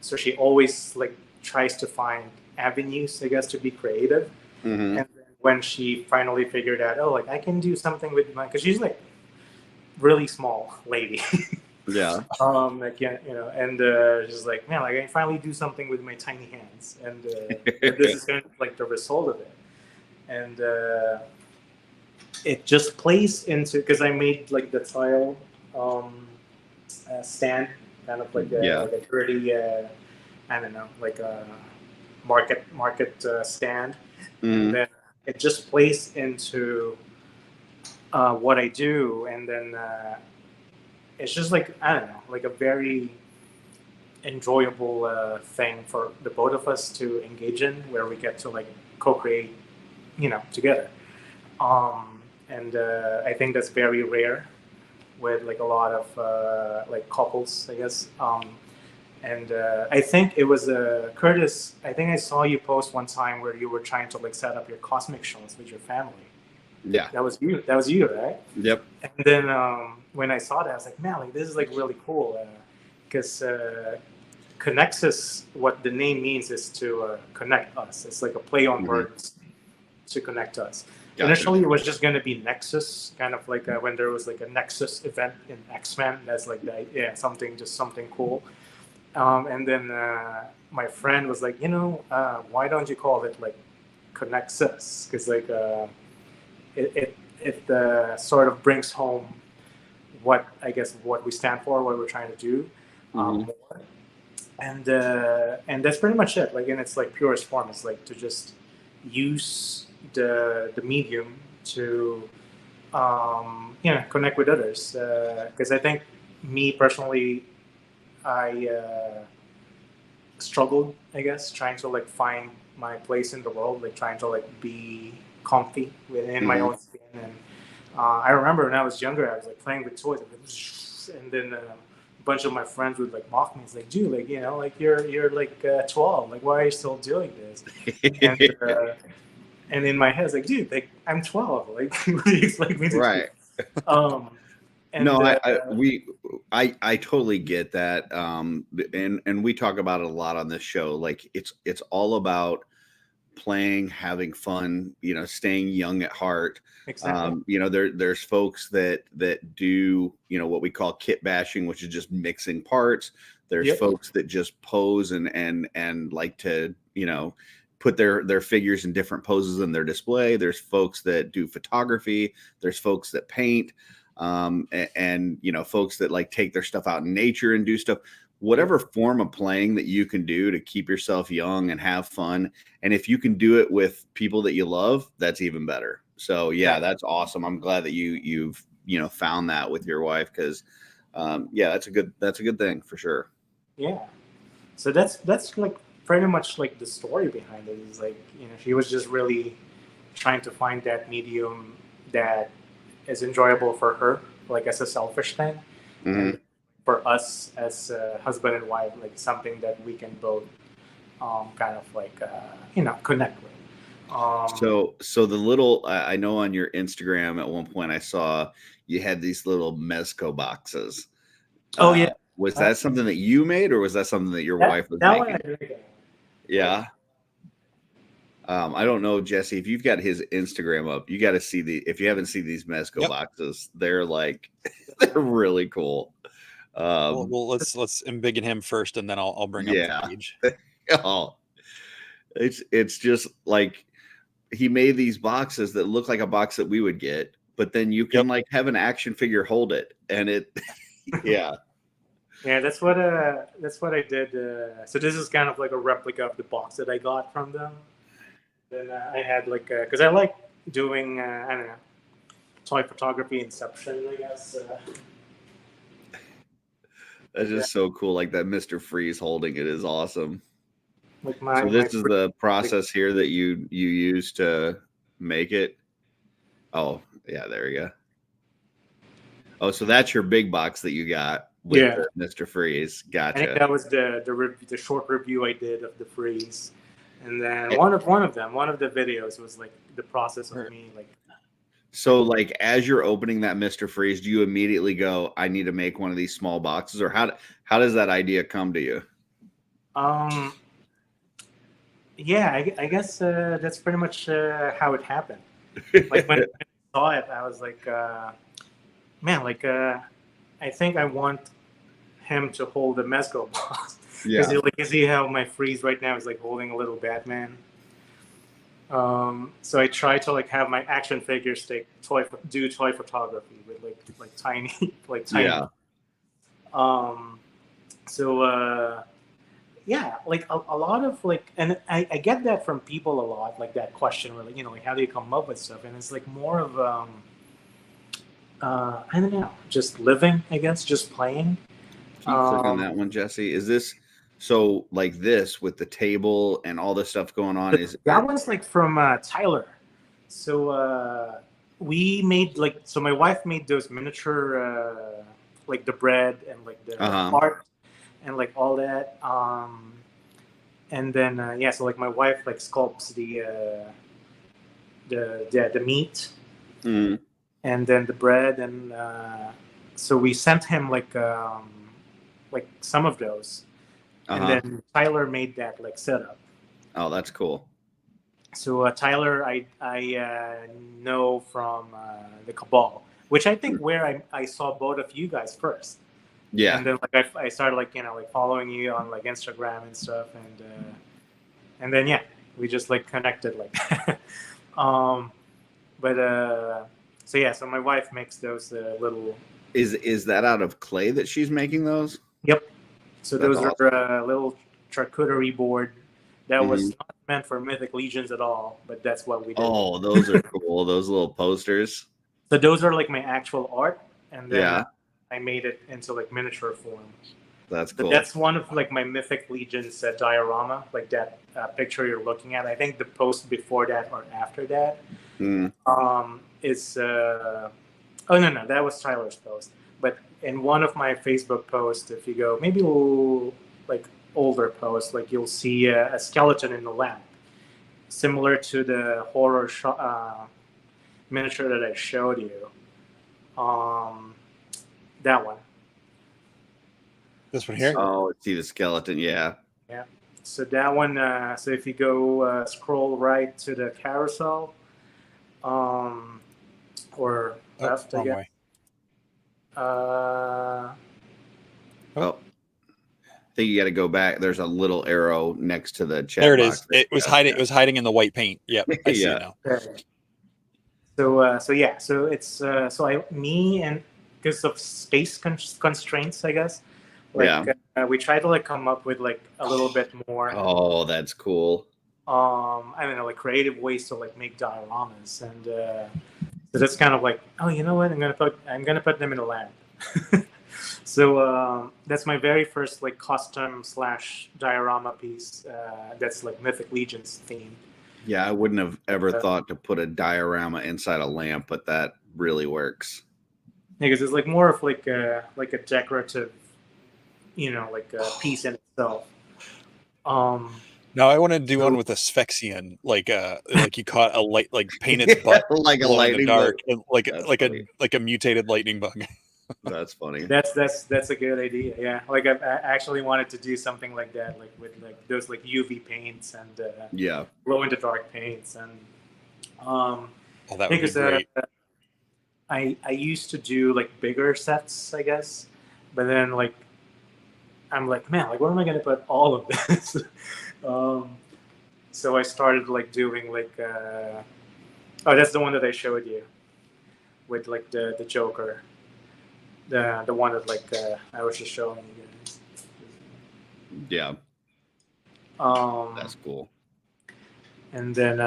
so she always like tries to find avenues, I guess, to be creative. And then when she finally figured out, oh, like I can do something with my, because she's like really small lady. Yeah. Like and she's like, man, like I can finally do something with my tiny hands, and this is kind of like the result of it. And it just plays into, because I made like the tile stand, kind of like like a pretty I don't know, like a market stand, and then it just plays into what I do, and then it's just like, I don't know, like a very enjoyable thing for the both of us to engage in, where we get to like co-create, together. And I think that's very rare with like a lot of like couples, I guess. And I think it was Curtis. I think I saw you post one time where you were trying to like set up your cosmic shows with your family. Yeah, that was you. That was you, right? Yep. And then when I saw that, I was like, man, like this is like really cool, because Konexxus, what the name means is to connect us. It's like a play on words to connect us. Gotcha. Initially, it was just going to be Nexus, kind of like when there was like a Nexus event in X-Men. That's like something cool. And then my friend was like, why don't you call it like Konexxus? Because like it sort of brings home what we stand for, what we're trying to do. More. And that's pretty much it. Like in its like purest form, it's like to just use the medium to connect with others. Because I think me personally, I struggled, I guess, trying to like find my place in the world, like trying to like be comfy within my own skin. And I remember when I was younger, I was like playing with toys, and then a bunch of my friends would like mock me. It's like, dude, like like you're like 12, like why are you still doing this? And in my head, it's like, dude, like I'm 12, like what do you expect me to do? No, I totally get that. And we talk about it a lot on this show. Like it's all about playing, having fun, staying young at heart. Exactly. There's folks that do, what we call kit bashing, which is just mixing parts. There's folks that just pose and like to, put their figures in different poses in their display. There's folks that do photography. There's folks that paint. And folks that like take their stuff out in nature and do stuff, whatever form of playing that you can do to keep yourself young and have fun. And if you can do it with people that you love, that's even better. So that's awesome. I'm glad that you've found that with your wife, because that's a good thing for sure. Yeah. So that's like pretty much like the story behind it, is like, she was just really trying to find that medium that is enjoyable for her, like as a selfish thing, and for us as a husband and wife, like something that we can both kind of like connect with. So the little, I know on your Instagram at one point I saw you had these little Mezco boxes. Oh yeah. Was that something that you made, or was that something that your wife was making? One I did. Yeah. I don't know, Jesse, if you've got his Instagram up, you got to see if you haven't seen these Mezco boxes, they're like, they're really cool. Well, let's embiggen him first, and then I'll bring up the page. It's just like, he made these boxes that look like a box that we would get, but then you can like have an action figure hold it, and it, yeah, that's what I did. So this is kind of like a replica of the box that I got from them. Then I had like, because I like doing I don't know, toy photography inception, I guess. That's just so cool. Like that Mr. Freeze holding it is awesome. Like so this is the process here that you use to make it. Oh yeah, there you go. Oh, so that's your big box that you got with Mr. Freeze. Gotcha. I think that was the short review I did of the Freeze, and then one of the videos was like the process of me like. So like as you're opening that Mr. Freeze, do you immediately go, I need to make one of these small boxes, or how does that idea come to you? Yeah, I guess that's pretty much how it happened. Like when I saw it, I was like, man, like I think I want him to hold the Mezco box. Because you see how my Freeze right now is like holding a little Batman. So I try to like have my action figures do toy photography with like tiny tiny. Yeah. So yeah, like a lot of like, and I get that from people a lot, like that question, really, like how do you come up with stuff? And it's like more of I don't know, just living, I guess, just playing. Can you click on that one, Jesse? Is this so like this with the table and all this stuff going on? Is That one's like from Tyler. So we made like, so my wife made those miniature like the bread and like the art and like all that. And then yeah, so like my wife like sculpts the meat. Mm. And then the bread, and so we sent him like some of those, and then Tyler made that like setup. Oh, that's cool. So Tyler, I know from the Cabal, which I think where I saw both of you guys first. Yeah. And then like I started like like following you on like Instagram and stuff, and then yeah, we just like connected like. But so yeah, so my wife makes those little. Is that out of clay that she's making those? Yep. So That's those are little charcuterie board that was not meant for Mythic Legions at all, but that's what we did. Oh, those are cool. Those little posters. So those are like my actual art, and then Yeah. I made it into like miniature form. That's cool. That's one of like my Mythic Legions diorama, like that picture you're looking at. I think the post before that or after that is oh no, that was Tyler's post. But in one of my Facebook posts, if you go maybe like older posts, like you'll see a skeleton in the lamp, similar to the horror miniature that I showed you. That one. This one here? Oh, see the skeleton, yeah. Yeah. So that one, so if you go scroll right to the carousel, or left, I guess. Way. I think you got to go back. There's a little arrow next to the chat. There it box. is. It was hiding. It was hiding in the white paint. Yep, I see it now. Okay. So yeah, so it's me and because of space constraints, I guess. Like, we try to like come up with like a little bit more. Oh, that's cool. I don't know, like creative ways to like make dioramas, and so that's kind of like, oh, you know what? I'm gonna put them in a lab. So that's my very first like custom / diorama piece. That's like Mythic Legions themed. Yeah, I wouldn't have ever thought to put a diorama inside a lamp, but that really works. Yeah, because it's like more of like a decorative, like a piece in itself. Now I want to do one with a Sphexian, like you caught a light, like painted butt, like a lightning in the dark, bug. like a mutated lightning bug. That's funny. That's a good idea. Yeah, like I actually wanted to do something like that, like with like those like UV paints and glow in the dark paints, and that would be great. I used to do like bigger sets, I guess, but then like I'm like, man, like where am I going to put all of this? So I started like doing like that's the one that I showed you with like the Joker, the one that like I was just showing you guys. Yeah. That's cool. And then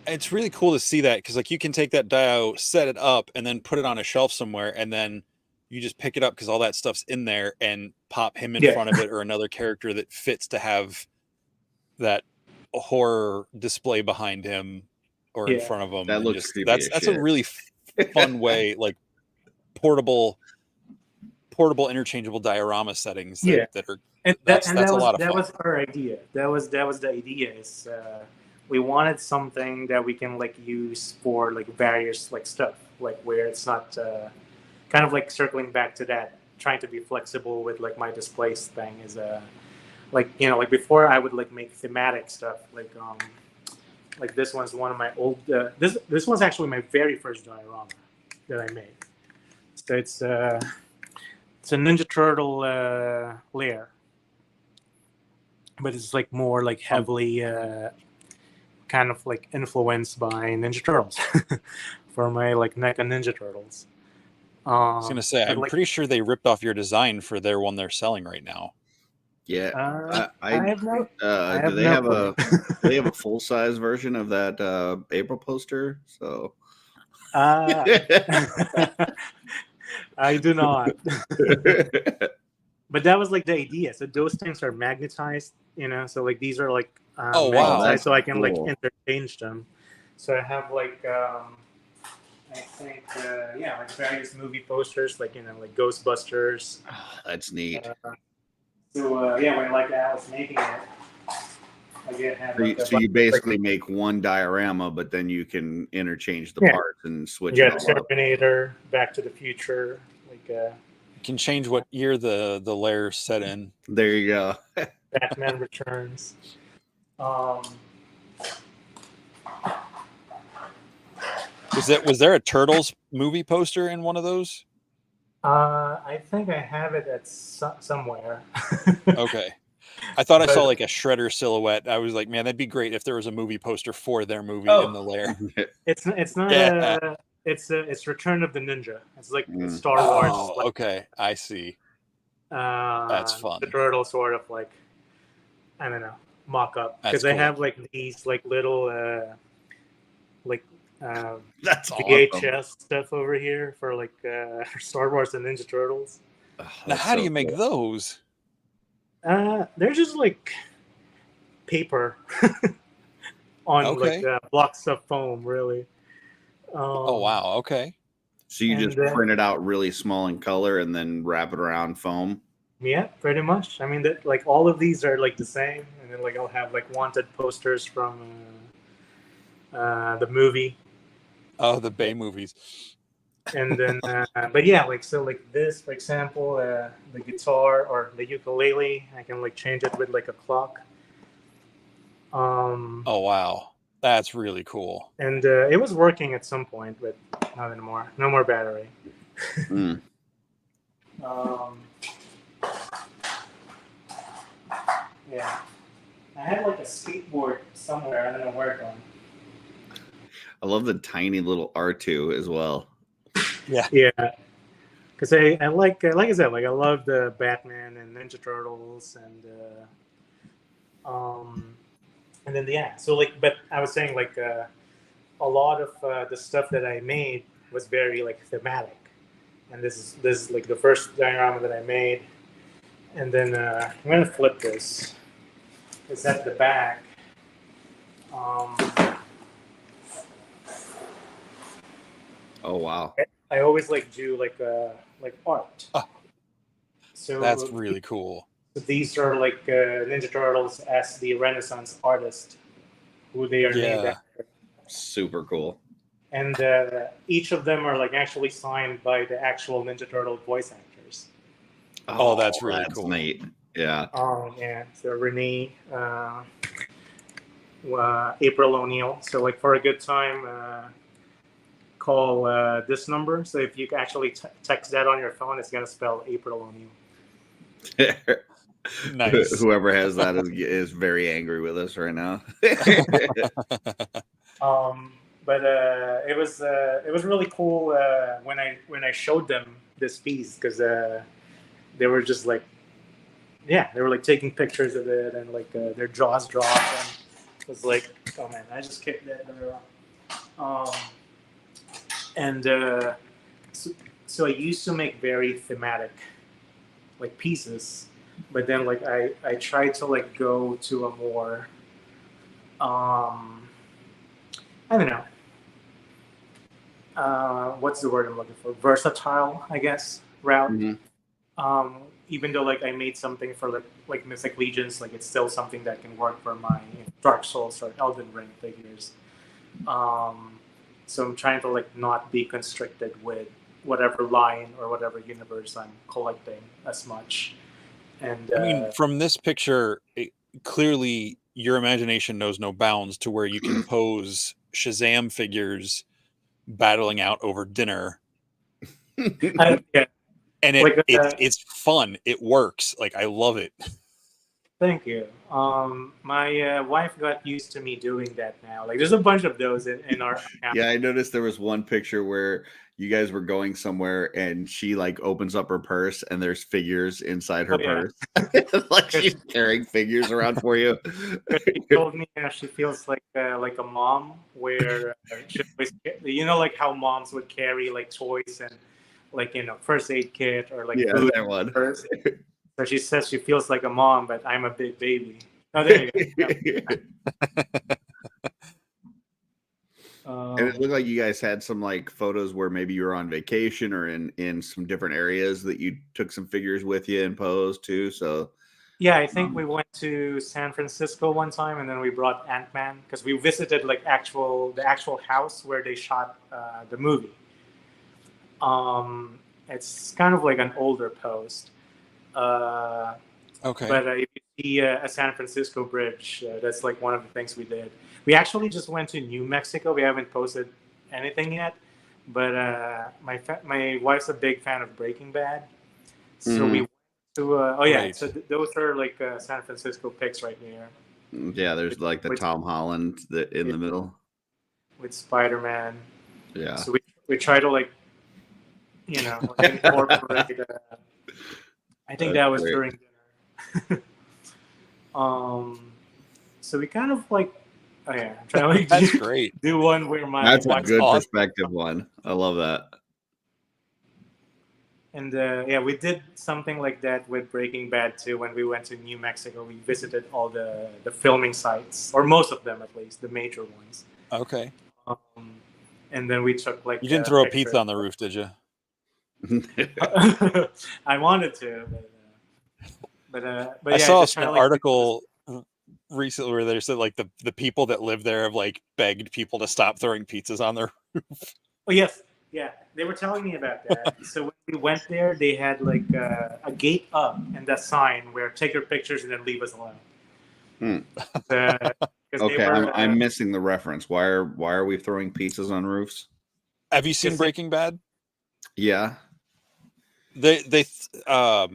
it's really cool to see that, because like you can take that dio, set it up, and then put it on a shelf somewhere, and then you just pick it up because all that stuff's in there, and pop him in front of it, or another character that fits to have that horror display behind him or in front of him. That looks creepy. That's a really fun way, like portable interchangeable diorama settings that are. And that's a lot of fun. That was our idea. That was the idea. Is we wanted something that we can like use for like various like stuff, like where it's not kind of like circling back to that, trying to be flexible with like my displays thing is like like before I would like make thematic stuff like this one's one of my old this one's actually my very first diorama that I made. So it's a Ninja Turtle lair, but it's like more like heavily kind of like influenced by Ninja Turtles for my like NECA Ninja Turtles. I was gonna say, but, I'm like, pretty sure they ripped off your design for their one they're selling right now. Yeah. I have no. I Do have they no have clue. they have a full size version of that April poster? So I do not. But that was like the idea. So those things are magnetized, So like these are like Oh, wow. magnetized, That's so I can like cool. interchange them. So I have like I think like various movie posters, like like Ghostbusters. That's neat. So when like I was making it, I did have like So you basically make one diorama, but then you can interchange the Yeah. parts and switch you it got all up. Terminator, Back to the Future, like You can change what year the layer's set in. There you go. Batman Returns. Was there a Turtles movie poster in one of those? I think I have it at somewhere. Okay. I thought I But- saw like a Shredder silhouette. I was like, man, that'd be great if there was a movie poster for their movie Oh. in the lair. It's not Yeah. it's Return of the Ninja. It's like Mm. Star Wars. Oh, Like, okay. I see. That's fun. The turtle sort of like, I don't know, mock up, because That's I cool. have like these like little That's VHS awesome. stuff over here for like Star Wars and Ninja Turtles. Oh, Now, that's how do so you make cool. those? They're just like paper on Okay. like blocks of foam, really. Oh, wow. Okay. So you just And, print it out really small in color and then wrap it around foam? Yeah, pretty much. I mean, like all of these are like the same, and then like I'll have like wanted posters from the movie, Oh, the Bay movies. and then but yeah, like so like this, for example, the guitar or the ukulele, I can like change it with like a clock. Oh, wow. That's really cool. And it was working at some point, but not anymore. No more battery. Mm. Yeah, I had like a skateboard somewhere. I don't know where it gone. I love the tiny little R2 as well. Yeah, because I like I said, like I love the Batman and Ninja Turtles and then so like, but I was saying like a lot of the stuff that I made was very like thematic, and this is like the first diorama that I made, and then I'm gonna flip this. It's at the back. Oh wow. I always like do like art. Oh, so that's really cool. These are like Ninja Turtles as the Renaissance artist, who they are named Yeah. after. Super cool. And each of them are like actually signed by the actual Ninja Turtle voice actors. Oh, that's really cool. Neat. Yeah. Yeah. So Renee, April O'Neil. So like for a good time, call this number. So if you actually text that on your phone, it's gonna spell April O'Neil. Nice. Whoever has that is very angry with us right now. But it was really cool when I showed them this piece, because they were just like, they were like taking pictures of it, and like their jaws dropped, and it was like, oh man, I just kicked that door. And so I used to make very thematic like pieces, but then like I tried to like go to a more I don't know. What's the word I'm looking for? Versatile, I guess, route. Mhm. Even though like I made something for like Mythic Legions, like it's still something that can work for my Dark Souls or Elden Ring figures. So I'm trying to like not be constricted with whatever line or whatever universe I'm collecting as much. And I mean, from this picture, clearly your imagination knows no bounds to where you can pose Shazam figures battling out over dinner, yeah, and Like, it's fun. It works. Like, I love it. Thank you. My wife got used to me doing that now. Like, there's a bunch of those in our account. Yeah, I noticed there was one picture where you guys were going somewhere and she like opens up her purse and there's figures inside her purse. Like she's carrying figures around for you. She told me she feels like a mom, where she always, like how moms would carry like toys and like first aid kit or like food that one. Purse. So she says she feels like a mom, but I'm a big baby. Oh, there you go. And it looked like you guys had some like photos where maybe you were on vacation or in some different areas that you took some figures with you and posed too. So yeah, I think we went to San Francisco one time, and then we brought Ant-Man because we visited like the actual house where they shot the movie. It's kind of like an older post. Okay. But if you see a San Francisco bridge, that's like one of the things we did. We actually just went to New Mexico. We haven't posted anything yet, but my wife's a big fan of Breaking Bad, so we went to. Right. So those are like San Francisco pics right here. Yeah, there's like the Tom Holland in the middle with Spider-Man. Yeah. So we try to like incorporate. I think that was during dinner. So we kind of like, I'm trying to That's great. do one where my that's a good perspective one. I love that. And we did something like that with Breaking Bad too. When we went to New Mexico, we visited all the filming sites, or most of them at least, the major ones. Okay. And then we took like. You didn't throw a pizza on the roof, did you? I wanted to, but I saw an article recently where they said like the people that live there have like begged people to stop throwing pizzas on their roof. Oh yes, yeah, they were telling me about that. So when we went there, they had like a gate up and that sign where take your pictures and then leave us alone. Okay, I'm missing the reference. Why are we throwing pizzas on roofs? Have you seen Breaking Bad? Yeah. They I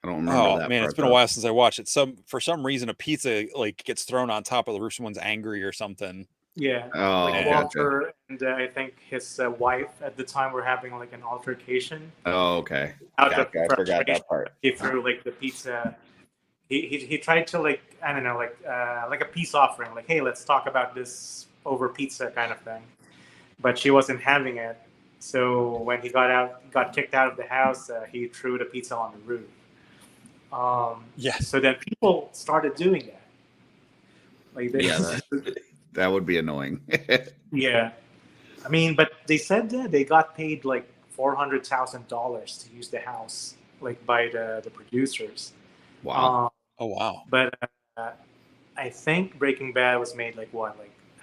don't remember oh that man, part, it's been a while since I watched it. For some reason a pizza like gets thrown on top of the roof, someone's angry or something. Yeah. Oh, like gotcha. Walter and I think his wife at the time were having like an altercation. Oh, okay. I forgot that part. He threw like the pizza. He tried to like, I don't know, like a peace offering, like, hey, let's talk about this over pizza kind of thing. But she wasn't having it. So when he got kicked out of the house, he threw the pizza on the roof. So then people started doing that. Like that would be annoying. Yeah, I mean, but they said that they got paid like $400,000 to use the house, like by the producers. Wow. Oh wow. But I think Breaking Bad was made like I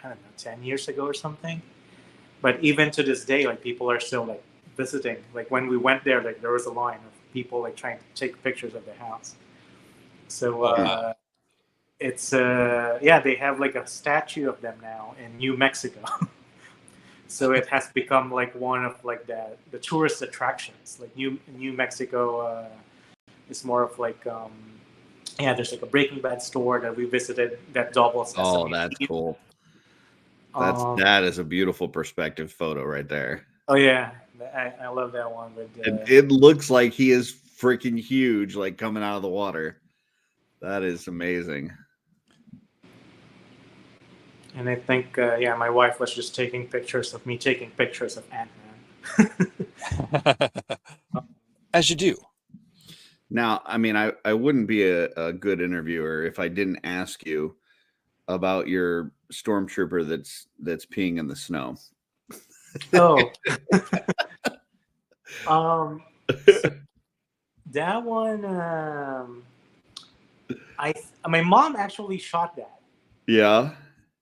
don't know, 10 years ago or something. But even to this day, like people are still like visiting. Like when we went there, like there was a line of people like trying to take pictures of the house. So it's they have like a statue of them now in New Mexico. So it has become like one of like the tourist attractions. Like New Mexico is more of like there's like a Breaking Bad store that we visited that doubles. Oh, that's cool. That is a beautiful perspective photo right there. Oh yeah, I love that one. It looks like he is freaking huge, like coming out of the water. That is amazing. And I think my wife was just taking pictures of me taking pictures of Ant-Man. As you do. Now, I mean, I wouldn't be a good interviewer if I didn't ask you about your stormtrooper that's peeing in the snow. Oh. That one my mom actually shot that. Yeah.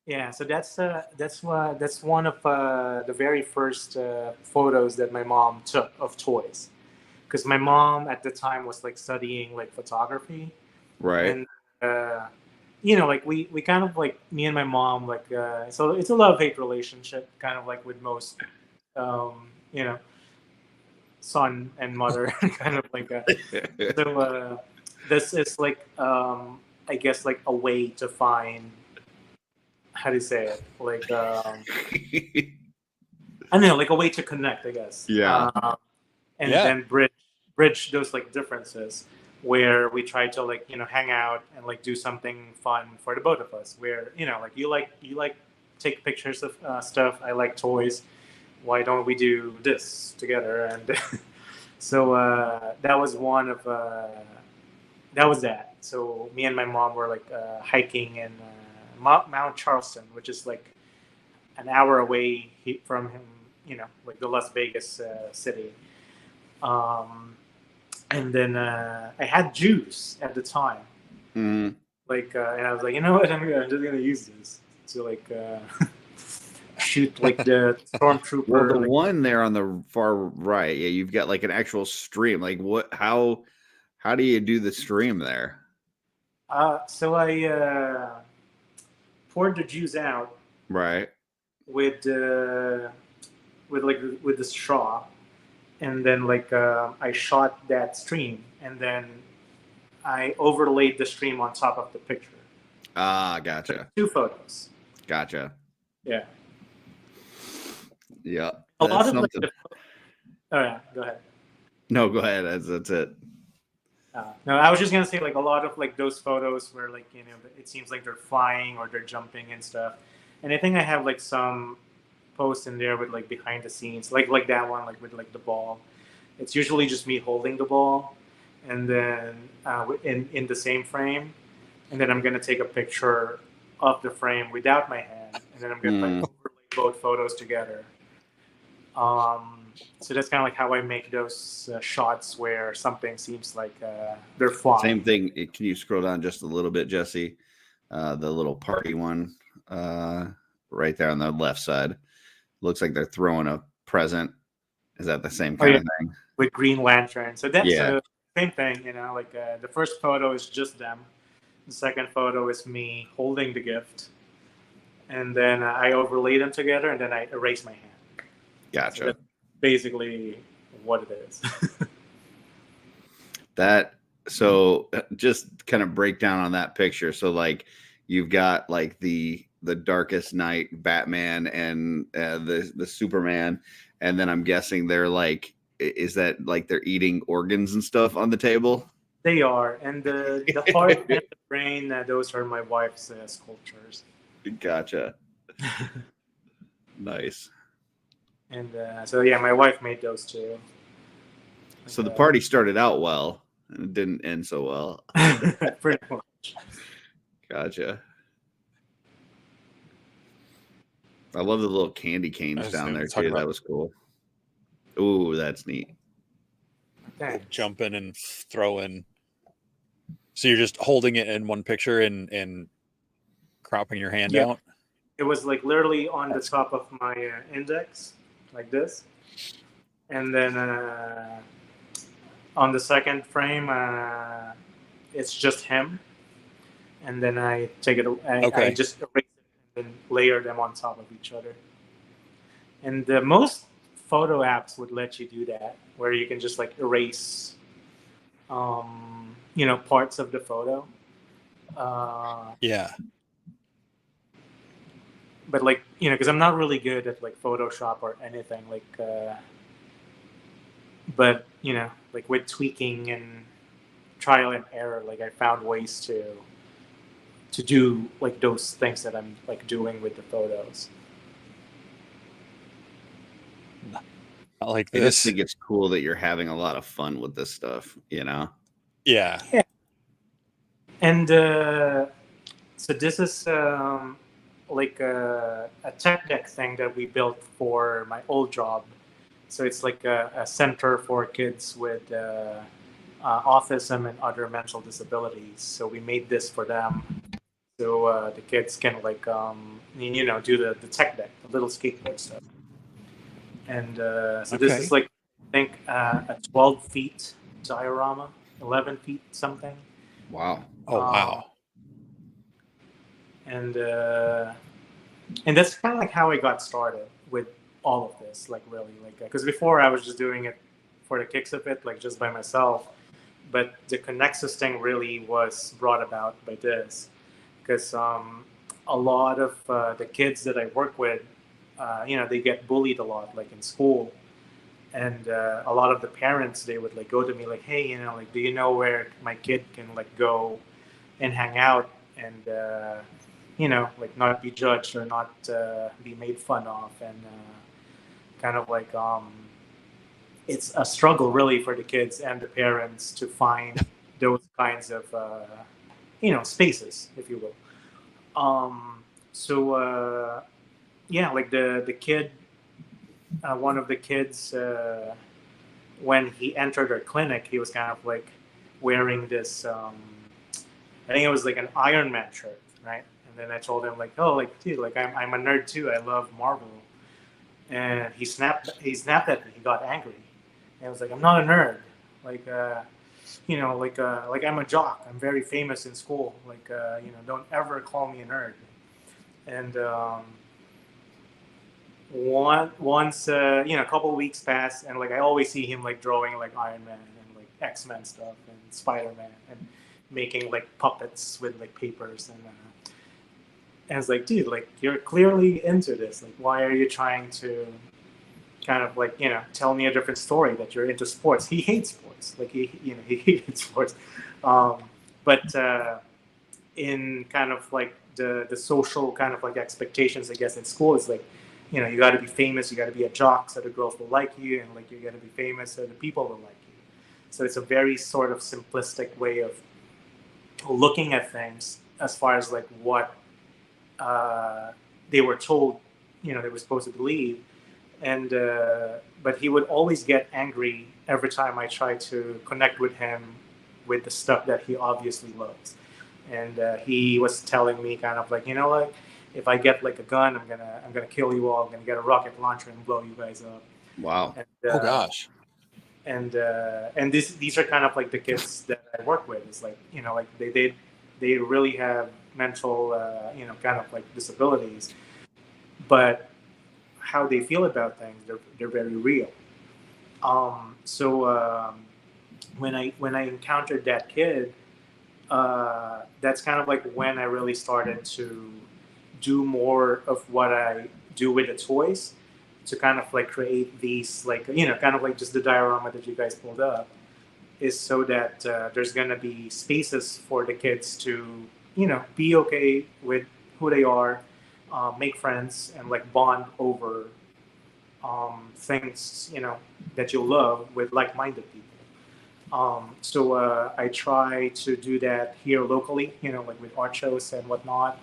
Yeah, so that's one of the very first photos that my mom took of toys, because my mom at the time was like studying like photography, right? And like we kind of like, me and my mom, like so it's a love-hate relationship, kind of like with most son and mother kind of like so this is like I guess like a way to find, how do you say it, like I don't know, like a way to connect, I guess. Yeah. And Yeah. then bridge those like differences, where we try to like, you know, hang out and like do something fun for the both of us. Where, you know, like you like take pictures of stuff. I like toys. Why don't we do this together? And so that was one of that was that. So me and my mom were like hiking in Mount Charleston, which is like an hour away from him, you know, like the Las Vegas city. And then I had juice at the time. Mhm. Like, and I was like, you know what? I'm just gonna use this to like shoot like the stormtrooper. Well, the like, one there on the far right, yeah, you've got like an actual stream. Like, what? How do you do the stream there? so I poured the juice out Right. with with the straw, and then like I shot that stream, and then I overlaid the stream on top of the picture. Ah, gotcha. 2 photos. Gotcha. Yeah. Yeah. A lot of something. like oh yeah, go ahead. No, go ahead. That's it. No, I was just gonna say like a lot of like those photos where like, you know, it seems like they're flying or they're jumping and stuff. And I think I have like some posts in there with like behind the scenes, like that one, like with like the ball. It's usually just me holding the ball, and then in the same frame, and then I'm gonna take a picture of the frame without my hand, and then I'm gonna like overlay both photos together. So that's kind of like how I make those shots where something seems like they're flying. Same thing. Can you scroll down just a little bit, Jesse? The little party one right there on the left side. Looks like they're throwing a present. Is that the same kind of thing? With green lantern. So that's the same thing, you know, like the first photo is just them. The second photo is me holding the gift. And then I overlay them together, and then I erase my hand. Gotcha. So that's basically what it is. So just kind of break down on that picture. So like you've got like the Darkest Night Batman and the Superman, and then I'm guessing they're like, is that like they're eating organs and stuff on the table? They are, and the heart and the brain, those are my wife's sculptures. Gotcha. Nice. And so yeah, my wife made those too. So the party started out well, and it didn't end so well. Pretty much. Gotcha. I love the little candy canes down there too. That was cool. Ooh, that's neat. Jumping and throwing. So you're just holding it in one picture and cropping your hand out? It was like literally on the top of my index, like this. And then on the second frame, it's just him. And then I take it, I just erase it and layer them on top of each other. And most photo apps would let you do that, where you can just like erase, you know, parts of the photo. Yeah. But like, you know, because I'm not really good at like Photoshop or anything, like, but you know, like with tweaking and trial and error, like I found ways to do like those things that I'm like doing with the photos. I like I this. just think it's cool that you're having a lot of fun with this stuff, you know? Yeah. And so this is like a tech deck thing that we built for my old job. So it's like a center for kids with autism and other mental disabilities. So we made this for them. So the kids can like, you know, do the tech deck, the little skateboard stuff. And so this is like, I think, a 12 feet diorama, 11 feet something. Wow. Oh, wow. And that's kind of like how I got started with all of this, like really, like because before I was just doing it for the kicks of it, like just by myself. but the Konexxus thing really was brought about by this, because a lot of the kids that I work with, they get bullied a lot, like in school, and a lot of the parents, they would like go to me like, hey, like, do you know where my kid can like go and hang out and like not be judged or not be made fun of, and kind of like it's a struggle really for the kids and the parents to find those kinds of spaces, if you will. So yeah, like the kid, one of the kids, when he entered our clinic, he was kind of like wearing this. I think it was like an Iron Man shirt, right? And then I told him like, oh, like dude, like I'm a nerd too. I love Marvel. And he snapped at me. He got angry. And I was like, I'm not a nerd. Like like I'm a jock. I'm very famous in school. Like don't ever call me a nerd. And once a couple of weeks passed, and like I always see him like drawing like Iron Man and like X-Men stuff and Spider-Man and making like puppets with like papers, and it's like, dude, like you're clearly into this. Like, why are you trying to kind of like tell me a different story that you're into sports? He hates sports. Like he hates sports. But in kind of like the social kind of like expectations, I guess, in school is like, you got to be famous, you got to be a jock so the girls will like you, and like you got to be famous so the people will like you. So it's a very sort of simplistic way of looking at things as far as like what they were told, they were supposed to believe. And but he would always get angry every time I tried to connect with him with the stuff that he obviously loves. And he was telling me kind of like, like, if I get like a gun, I'm gonna kill you all. I'm gonna get a rocket launcher and blow you guys up. Wow. And, Oh gosh. And these are kind of like the kids that I work with. It's like like they really have mental kind of like disabilities, but how they feel about things, they're very real. So when I encountered that kid, that's kind of like when I really started to do more of what I do with the toys, to kind of like create these like kind of like just the diorama that you guys pulled up, is so that there's gonna be spaces for the kids to be okay with who they are, make friends, and like bond over things that you love with like-minded people. So I try to do that here locally, like with art shows and whatnot,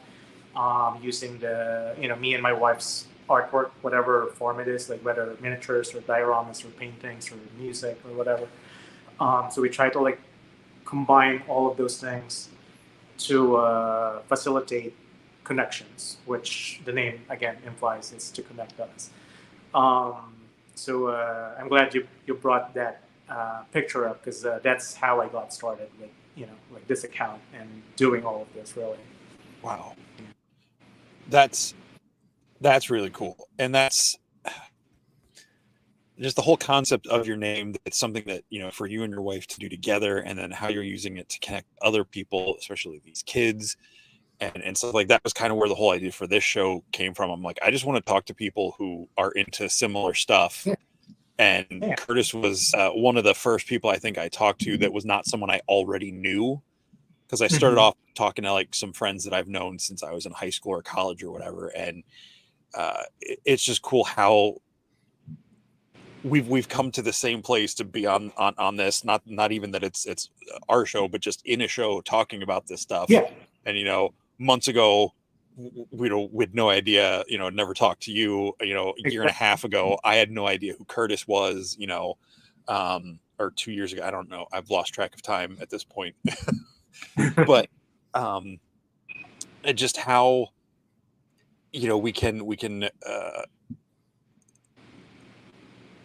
using the me and my wife's artwork, whatever form it is, like whether miniatures or dioramas or paintings or music or whatever. So we try to like combine all of those things to facilitate connections, which the name again implies is to connect us. So I'm glad you brought that picture up, because that's how I got started with like this account and doing all of this, really. Wow. That's really cool. And that's just the whole concept of your name. It's something that, for you and your wife to do together, and then how you're using it to connect other people, especially these kids and stuff like that, was kind of where the whole idea for this show came from. I'm like, I just want to talk to people who are into similar stuff. Yeah. And yeah. Curtis was one of the first people I think I talked to that was not someone I already knew, because I started off talking to like some friends that I've known since I was in high school or college or whatever. And it's just cool how we've come to the same place to be on this, not even that it's our show, but just in a show talking about this stuff. Yeah. And months ago, with no idea, never talked to you, a year and a half ago, I had no idea who Curtis was, or 2 years ago, I don't know, I've lost track of time at this point. But just how we can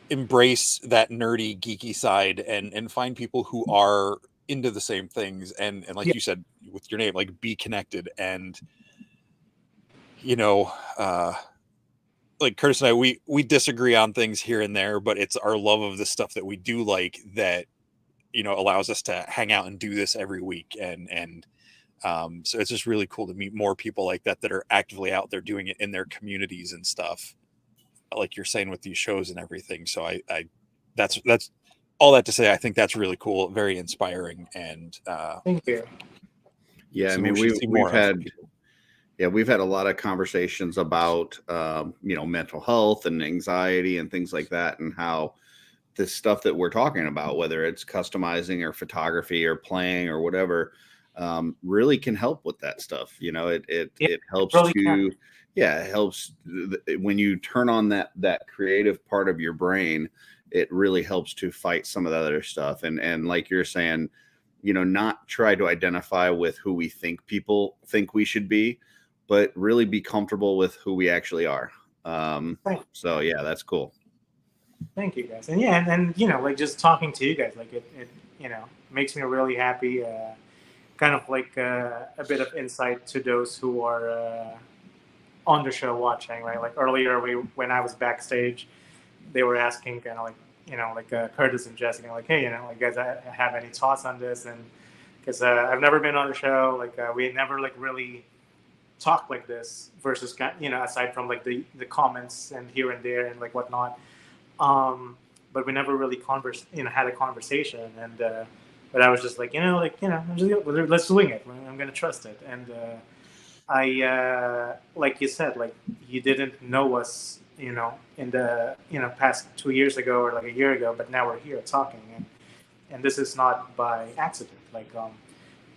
embrace that nerdy geeky side and find people who are into the same things, and like you said with your name, like be connected. And like Curtis and I, we disagree on things here and there, but it's our love of the stuff that we do like that allows us to hang out and do this every week. And so it's just really cool to meet more people like that are actively out there doing it in their communities and stuff, like you're saying with these shows and everything. So that's all that to say, I think that's really cool, very inspiring, and Thank you. Yeah, I mean, we've had a lot of conversations about mental health and anxiety and things like that, and how this stuff that we're talking about, whether it's customizing or photography or playing or whatever, really can help with that stuff. It helps really it helps when you turn on that creative part of your brain. It really helps to fight some of the other stuff, and like you're saying, not try to identify with who we think people think we should be, but really be comfortable with who we actually are. So yeah, that's cool. Thank you, guys. And yeah, and like just talking to you guys, like it makes me really happy. Kind of like a bit of insight to those who are on the show watching, right? Like earlier, when I was backstage, they were asking kind of like, Curtis and Jessica, like, hey, like, guys, I have any thoughts on this? And because I've never been on the show, like we never like really talked like this versus, aside from like the comments and here and there and like whatnot. But we never really had a conversation. And but I was just like, let's swing it. I'm gonna trust it. And I like you said, like you didn't know us, in the past 2 years ago or like a year ago, but now we're here talking, and this is not by accident. Like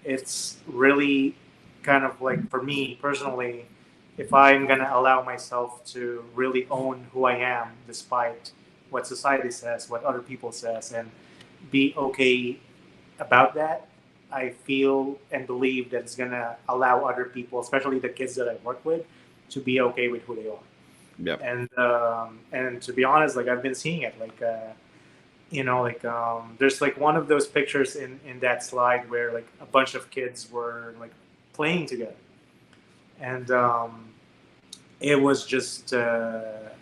it's really kind of like, for me personally, if I'm gonna allow myself to really own who I am, despite what society says, what other people says, and be okay about that, I feel and believe that it's gonna allow other people, especially the kids that I work with, to be okay with who they are. Yep. And to be honest, like I've been seeing it, like there's like one of those pictures in that slide where like a bunch of kids were like playing together, and it was just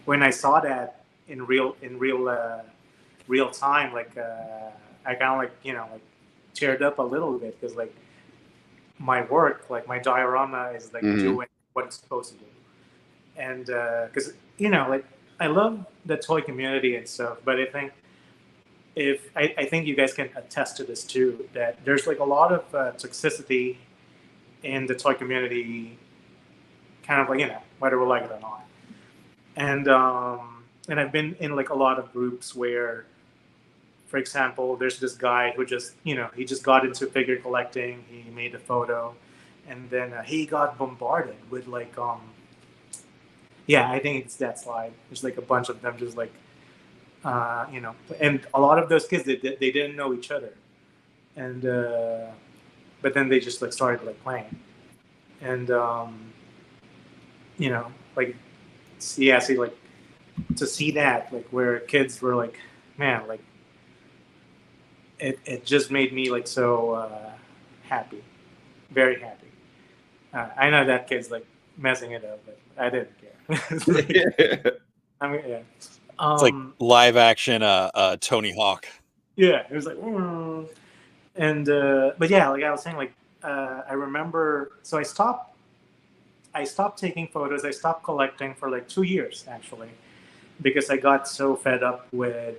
when I saw that in real time, like I kind of like teared up a little bit, because like my work, like my diorama is like doing what it's supposed to do. And because like I love the toy community and stuff, but I think I think you guys can attest to this too, that there's like a lot of toxicity in the toy community, kind of like whether we like it or not. And I've been in like a lot of groups where, for example, there's this guy who just he just got into figure collecting. He made a photo, and then he got bombarded with like yeah, I think it's that slide. There's like a bunch of them just like, and a lot of those kids, they didn't know each other. And, but then they just like started like playing. And, like, yeah, see, like to see that, like where kids were like, man, like it just made me like so happy, very happy. I know that kid's like messing it up, but I didn't care. I mean, yeah. It's like live action Tony Hawk. Yeah, it was like, and but yeah, like I was saying, like I remember. So I stopped taking photos. I stopped collecting for like 2 years actually, because I got so fed up with,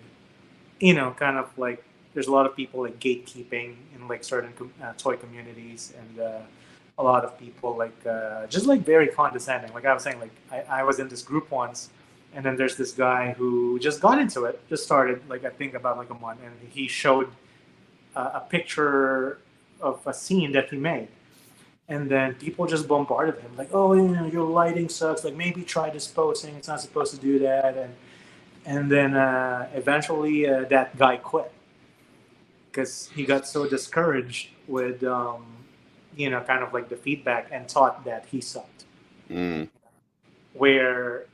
kind of like there's a lot of people like gatekeeping in like certain toy communities, and a lot of people like just like very condescending. Like I was saying, like I was in this group once, and then there's this guy who just got into it, just started like I think about like a month, and he showed a picture of a scene that he made, and then people just bombarded him like, oh, your lighting sucks, like maybe try disposing, it's not supposed to do that, and then eventually that guy quit because he got so discouraged with kind of like the feedback, and thought that he sucked. Where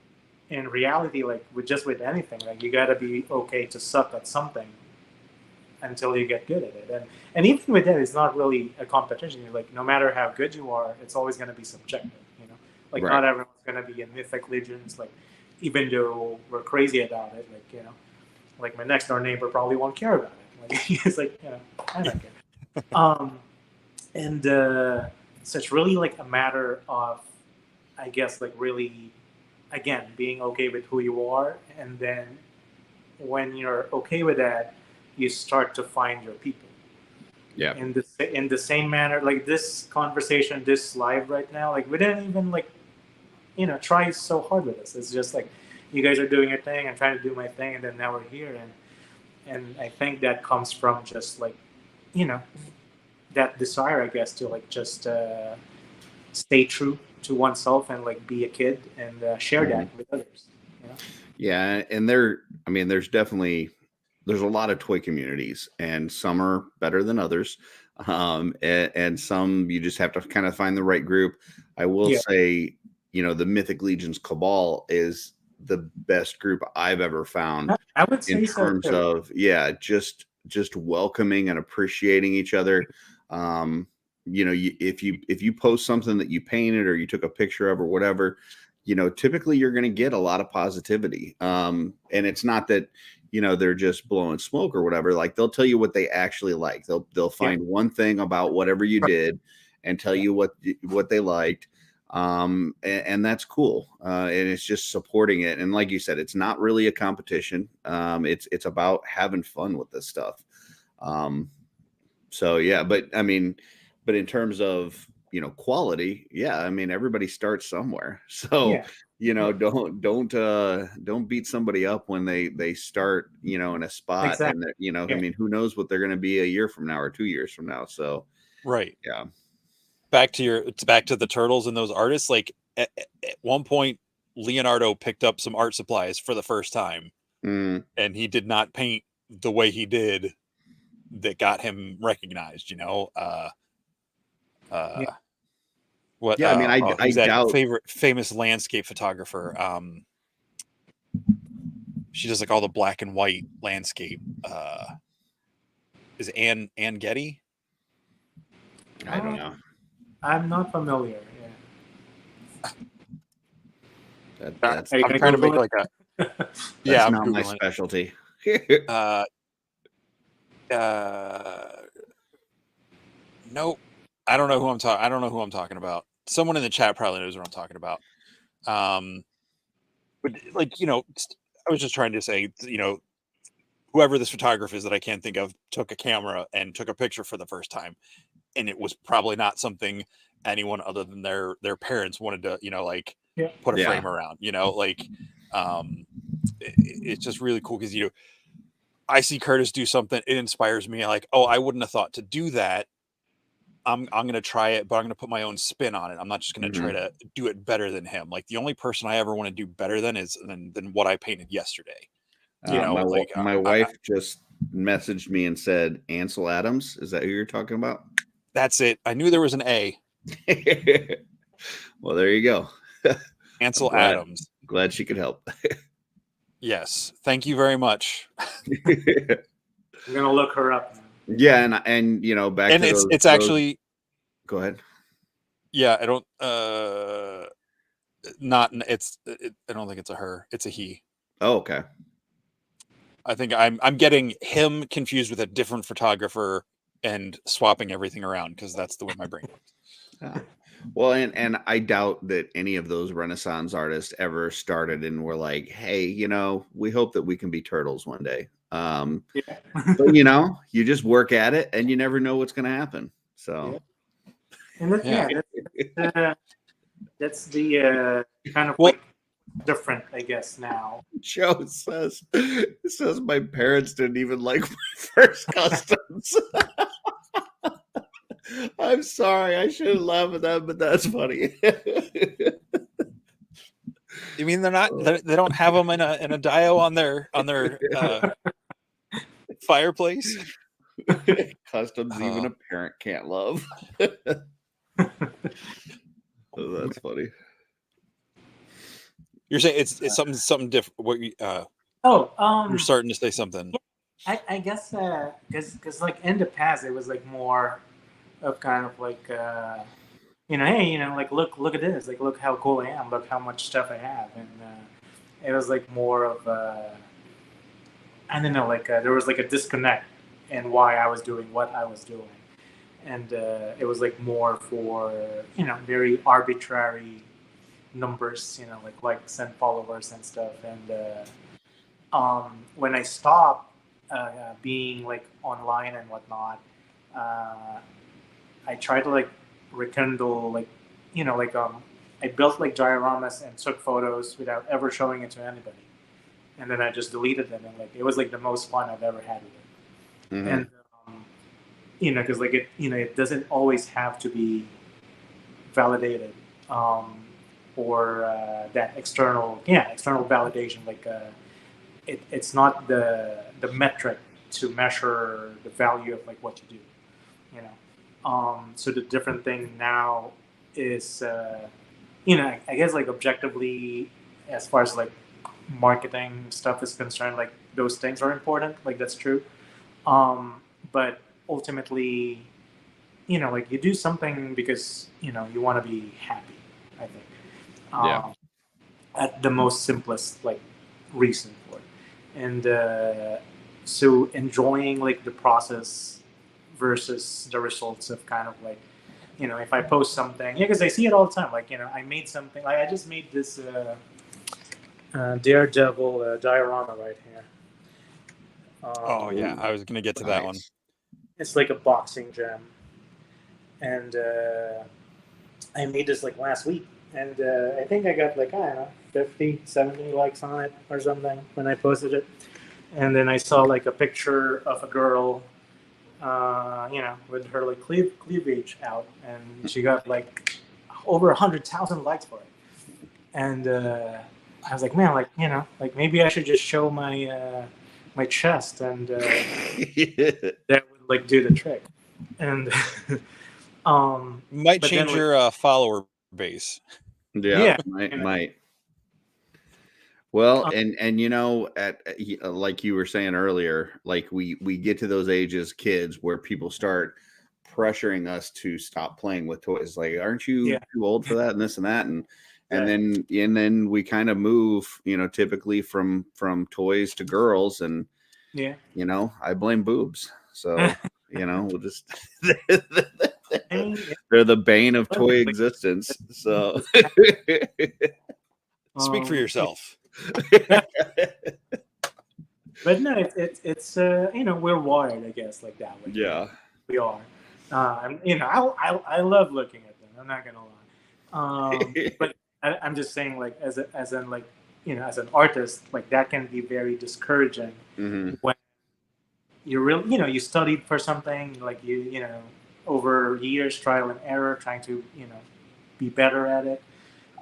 in reality, like with anything, like you gotta be okay to suck at something until you get good at it. And even with that, it's not really a competition. You're like, no matter how good you are, it's always gonna be subjective, Like Right. Not everyone's gonna be in Mythic Legions, like even though we're crazy about it, like like my next door neighbor probably won't care about it. Like he's like, I don't care. And so it's really like a matter of, I guess, like really, again, being okay with who you are, and then when you're okay with that, you start to find your people. Yeah. In the same manner, like this conversation, this live right now, like we didn't even like, try so hard with this. It's just like you guys are doing your thing, I'm trying to do my thing, and then now we're here, and I think that comes from just like, that desire, I guess, to like just stay true to oneself and like be a kid and share that with others. Yeah, and there's definitely there's a lot of toy communities, and some are better than others, and some you just have to kind of find the right group. I will say, the Mythic Legions Cabal is the best group I've ever found. I would say in terms of just welcoming and appreciating each other. If you post something that you painted or you took a picture of or whatever, typically you're going to get a lot of positivity. And it's not that, they're just blowing smoke or whatever. Like they'll tell you what they actually like. They'll find one thing about whatever you did and tell you what they liked. And that's cool. And it's just supporting it. And like you said, it's not really a competition. It's about having fun with this stuff. So yeah, but in terms of, quality, everybody starts somewhere. So, don't beat somebody up when they start, in a spot. Exactly. And who knows what they're going to be a year from now or 2 years from now. So, right. Yeah. Back to the turtles and those artists. Like at one point, Leonardo picked up some art supplies for the first time, and he did not paint the way he did that got him recognized. What? Yeah, I doubt famous landscape photographer. She does like all the black and white landscape. Is Ann Getty? I don't know. I'm not familiar. I'm trying to make like a. Yeah, I'm not my specialty. Nope. I don't know who I'm talking about. Someone in the chat probably knows what I'm talking about. But like, I was just trying to say, whoever this photographer is that I can't think of took a camera and took a picture for the first time, and it was probably not something anyone other than their parents wanted to, put a frame around. It's just really cool because I see Curtis do something, it inspires me. Like, oh, I wouldn't have thought to do that. I'm going to try it, but I'm going to put my own spin on it. I'm not just going to try to do it better than him. Like the only person I ever want to do better than than what I painted yesterday. My wife just messaged me and said Ansel Adams. Is that who you're talking about? That's it. I knew there was an A. Well, there you go. Ansel Adams. Glad she could help. Yes. Thank you very much. I'm going to look her up. Yeah, and back and to it's actually. Go ahead. Yeah, I don't. I don't think it's a her. It's a he. Oh, okay. I think I'm getting him confused with a different photographer and swapping everything around because that's the way my brain works. Well, and I doubt that any of those Renaissance artists ever started and were like, hey, we hope that we can be turtles one day. But you just work at it and you never know what's going to happen. So, and that's the kind of like different, I guess, now. Joe says my parents didn't even like my first customs. I'm sorry, I shouldn't laugh at that, but that's funny. You mean they don't have them in a dio on their fireplace? Customs even a parent can't love. Oh, that's funny. You're saying it's something different. What you're starting to say something. I guess because like in the past it was like more of kind of like hey, like look at this, like look how cool I am, look how much stuff I have, and it was like more of I don't know, like there was like a disconnect and why I was doing what I was doing. And it was like more for, very arbitrary numbers, like likes and followers and stuff. And when I stopped being like online and whatnot, I tried to like rekindle I built like dioramas and took photos without ever showing it to anybody, and then I just deleted them, and like it was like the most fun I've ever had with it. Mm-hmm. And because like it doesn't always have to be validated, or that external validation. Like it's not the metric to measure the value of like what you do. So the different thing now is I guess like objectively, as far as like marketing stuff is concerned, like those things are important, like that's true, but ultimately like you do something because you want to be happy, I think. Yeah. At the most simplest like reason for it. And so enjoying like the process versus the results of kind of like if I post something, because I see it all the time, like I made something, like I just made this Daredevil diorama right here. Oh yeah, I was gonna get to that one. It's like a boxing gym, and I made this like last week, and I think I got like, I don't know, 50, 70 likes on it or something when I posted it. And then I saw like a picture of a girl, with her like cleavage out, and she got like over 100,000 likes for it. And I was like, man, like like maybe I should just show my my chest, and that would like do the trick. And might but change then, your follower base. Yeah, might. Well, and at like you were saying earlier, like we get to those ages, kids, where people start pressuring us to stop playing with toys. Like, aren't you too old for that, and this and that, and then we kind of move, typically from toys to girls, and I blame boobs. So we'll just they're the bane of toy existence. So speak for yourself. But no, it's we're wired, I guess, like that way. Yeah, we are. I love looking at them. I'm not gonna lie. But I'm just saying, like as an artist, like that can be very discouraging when you really you studied for something, like you over years, trial and error, trying to be better at it,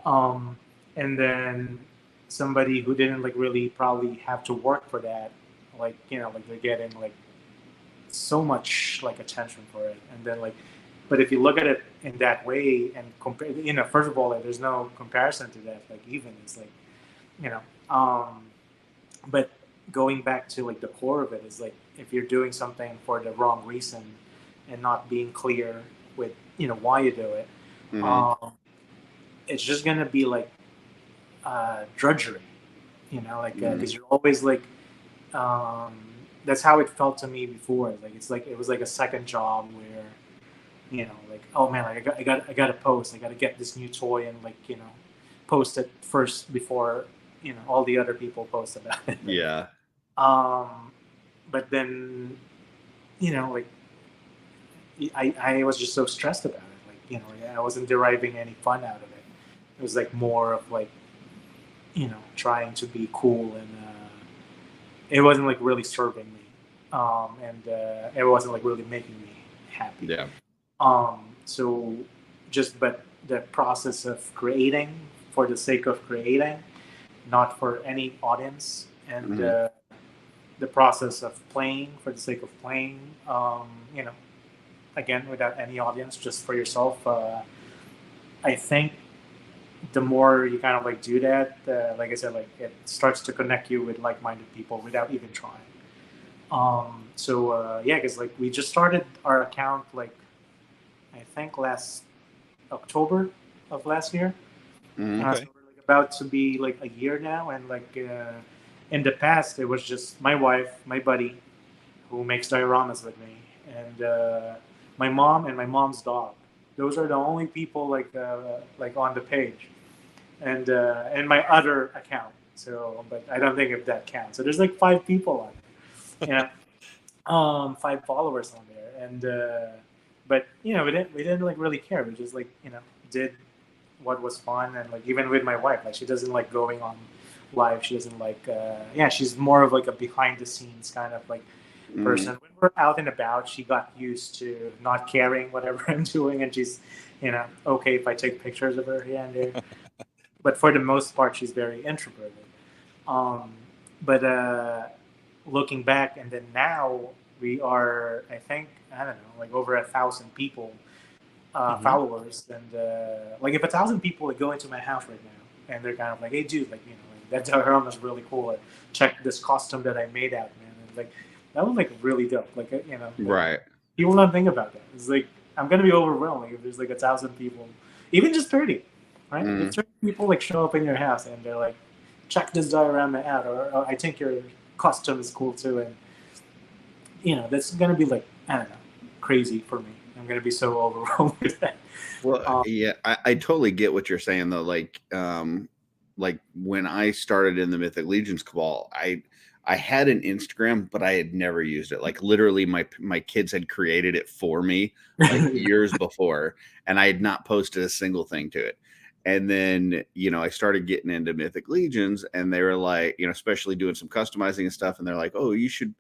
and then somebody who didn't like really probably have to work for that, like like they're getting like so much like attention for it, and then like, but if you look at it in that way and compare, first of all, like, there's no comparison to that, like even it's like but going back to like the core of it is like, if you're doing something for the wrong reason and not being clear with why you do it, it's just gonna be like drudgery, because you're always like, that's how it felt to me before. Like it was like a second job where like, oh man, like I got to post, I got to get this new toy, and like post it first before all the other people post about it. Yeah. But then like I was just so stressed about it, like I wasn't deriving any fun out of it. It was like more of like trying to be cool, and it wasn't like really serving me, and it wasn't like really making me happy. Yeah. So but the process of creating for the sake of creating, not for any audience, and the process of playing for the sake of playing, again without any audience, just for yourself. I think the more you kind of like do that, like I said, like it starts to connect you with like-minded people without even trying. So because like we just started our account like I think last October of last year. So we're like about to be like a year now, and like in the past it was just my wife, my buddy, who makes dioramas with me, and my mom and my mom's dog. Those are the only people like on the page, and my other account. So, but I don't think if that counts. So there's like 5 people on there, 5 followers on there, and but we didn't like really care. We just like did what was fun, and like even with my wife, like she doesn't like going on live. She doesn't like she's more of like a behind the scenes kind of like person. When we're out and about, she got used to not caring whatever I'm doing, and she's okay if I take pictures of her here and there. But for the most part, she's very introverted. But looking back, and then now we are, I think, I don't know, like over 1,000 people, followers, and like if 1,000 people would go into my house right now, and they're kind of like, "Hey, dude, like like, that diorama is really cool. Like, check this costume that I made out, man." And like that was like really dope. Like like, Right. people don't think about that. It's like I'm gonna be overwhelmed like, if there's like 1,000 people, even just 30, right? If 30 people like show up in your house and they're like, check this diorama out, or I think your costume is cool too, and that's gonna be like, I don't know, crazy for me. I'm gonna be so overwhelmed with that. Well, yeah, I totally get what you're saying though. Like when I started in the Mythic Legions Cabal, I had an Instagram, but I had never used it. Like literally my kids had created it for me like years before, and I had not posted a single thing to it. And then, I started getting into Mythic Legions, and they were like, especially doing some customizing and stuff. And they're like, "Oh, you should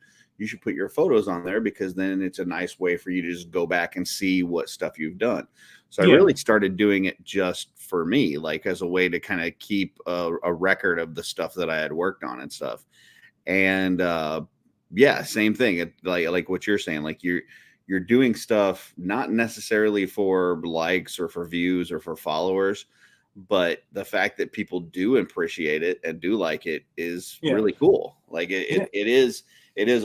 put your photos on there, because then it's a nice way for you to just go back and see what stuff you've done." So I really started doing it just for me, like as a way to kind of keep a record of the stuff that I had worked on and stuff. And same thing. Like what you're saying, like you're doing stuff not necessarily for likes or for views or for followers, but the fact that people do appreciate it and do like it is really cool. Like it is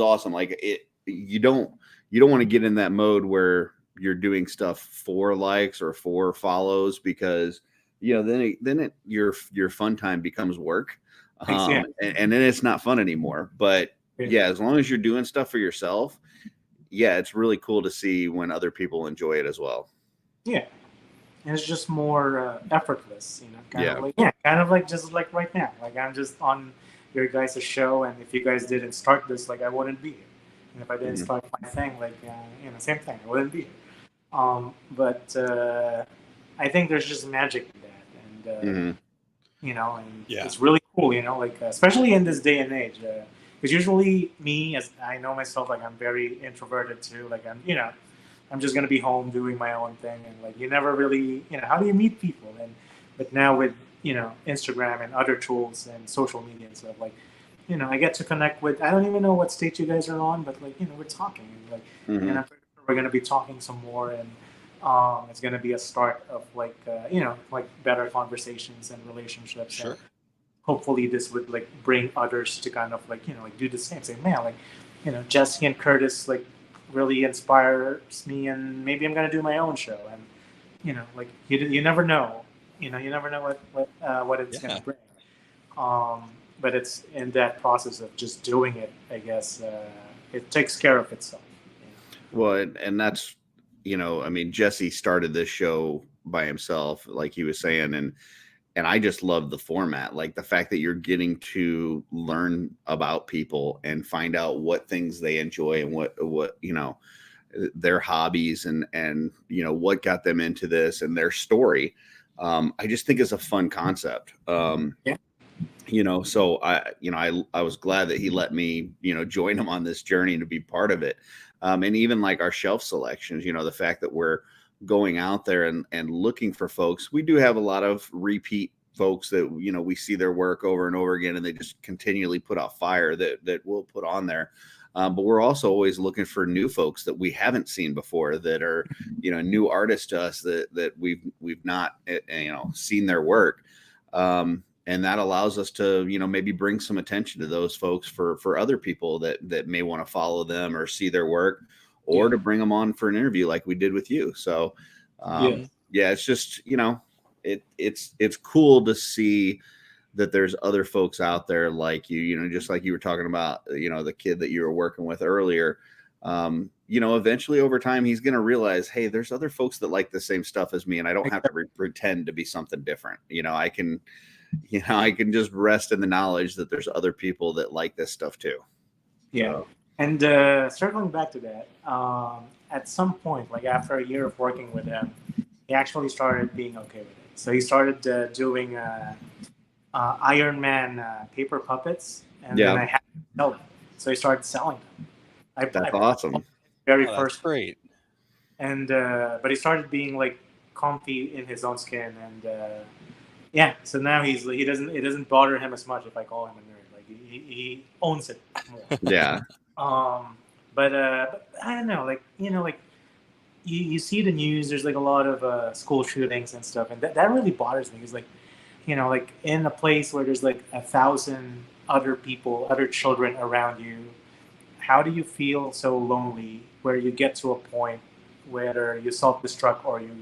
awesome. Like you don't want to get in that mode where you're doing stuff for likes or for follows, because then your fun time becomes work. And then it's not fun anymore. But as long as you're doing stuff for yourself, it's really cool to see when other people enjoy it as well. Yeah. And it's just more effortless, kind of like just like right now. Like I'm just on your guys' show, and if you guys didn't start this, like I wouldn't be here. And if I didn't start my thing, like same thing, I wouldn't be here. But I think there's just magic in that, and it's really cool, like especially in this day and age. Because usually me, as I know myself, like I'm very introverted too. Like I'm just gonna be home doing my own thing, and like you never really, how do you meet people? But now with Instagram and other tools and social media and stuff, like I get to connect with. I don't even know what state you guys are on, but like we're talking, and like and I'm pretty sure we're gonna be talking some more, and it's gonna be a start of like like better conversations and relationships. Sure. And hopefully this would like bring others to kind of like like do the same. Say, man, like Jesse and Curtis like really inspires me, and maybe I'm gonna do my own show. And like you never know, you never know what it's gonna bring. But it's in that process of just doing it, I guess it takes care of itself. Well, and that's I mean, Jesse started this show by himself, like he was saying, and I just love the format, like the fact that you're getting to learn about people and find out what things they enjoy and what their hobbies and what got them into this and their story. I just think it's a fun concept. So I was glad that he let me join him on this journey to be part of it. And even like our shelf selections, the fact that we're going out there and looking for folks. We do have a lot of repeat folks that we see their work over and over again, and they just continually put out fire that we'll put on there. But we're also always looking for new folks that we haven't seen before, that are new artists to us that we've not seen their work. And that allows us to maybe bring some attention to those folks for other people that may want to follow them or see their work, or to bring them on for an interview like we did with you. So it's just it's cool to see that there's other folks out there like you, just like you were talking about, the kid that you were working with earlier, Eventually over time, he's going to realize, hey, there's other folks that like the same stuff as me, and I don't have to pretend to be something different. I can just rest in the knowledge that there's other people that like this stuff too. Yeah. So. And circling back to that, at some point, like after a year of working with him, he actually started being okay with it. So he started doing Iron Man paper puppets, and then I had to sell them. So he started selling them. That's awesome. Very first, great. And but he started being like comfy in his own skin, and so now it doesn't bother him as much if I call him a nerd. Like he owns it more. Yeah. But I don't know, you see the news. There's like a lot of school shootings and stuff, and that really bothers me. Because like in a place where there's like 1,000 other people, other children around you, how do you feel so lonely where you get to a point where you self-destruct or you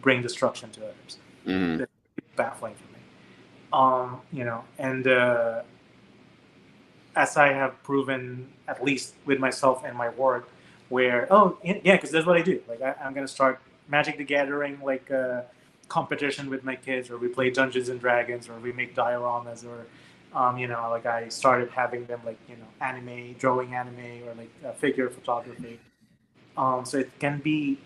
bring destruction to others? Mm-hmm. That's baffling for me. And as I have proven, at least with myself and my work, where because that's what I do. Like I'm gonna start Magic the Gathering competition with my kids, or we play Dungeons and Dragons, or we make dioramas, or I started having them drawing anime, or figure photography. So it can be,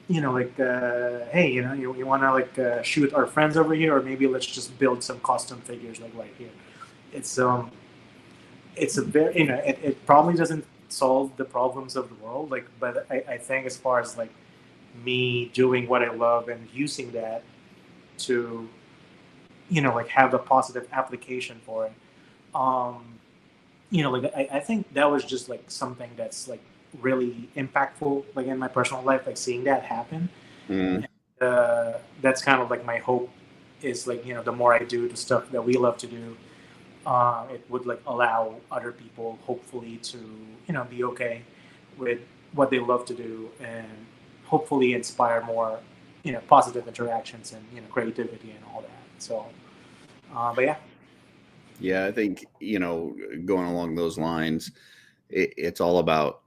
hey, you want to shoot our friends over here, or maybe let's just build some custom figures right here. It's a very, it probably doesn't solve the problems of the world, but I think as far as me doing what I love and using that to, have a positive application for it. I think that was just something that's really impactful, in my personal life, seeing that happen. Mm. And, that's kind of my hope is the more I do the stuff that we love to do, it would allow other people hopefully to be okay with what they love to do, and hopefully inspire more positive interactions and creativity and all that. So but yeah, I think going along those lines, it's all about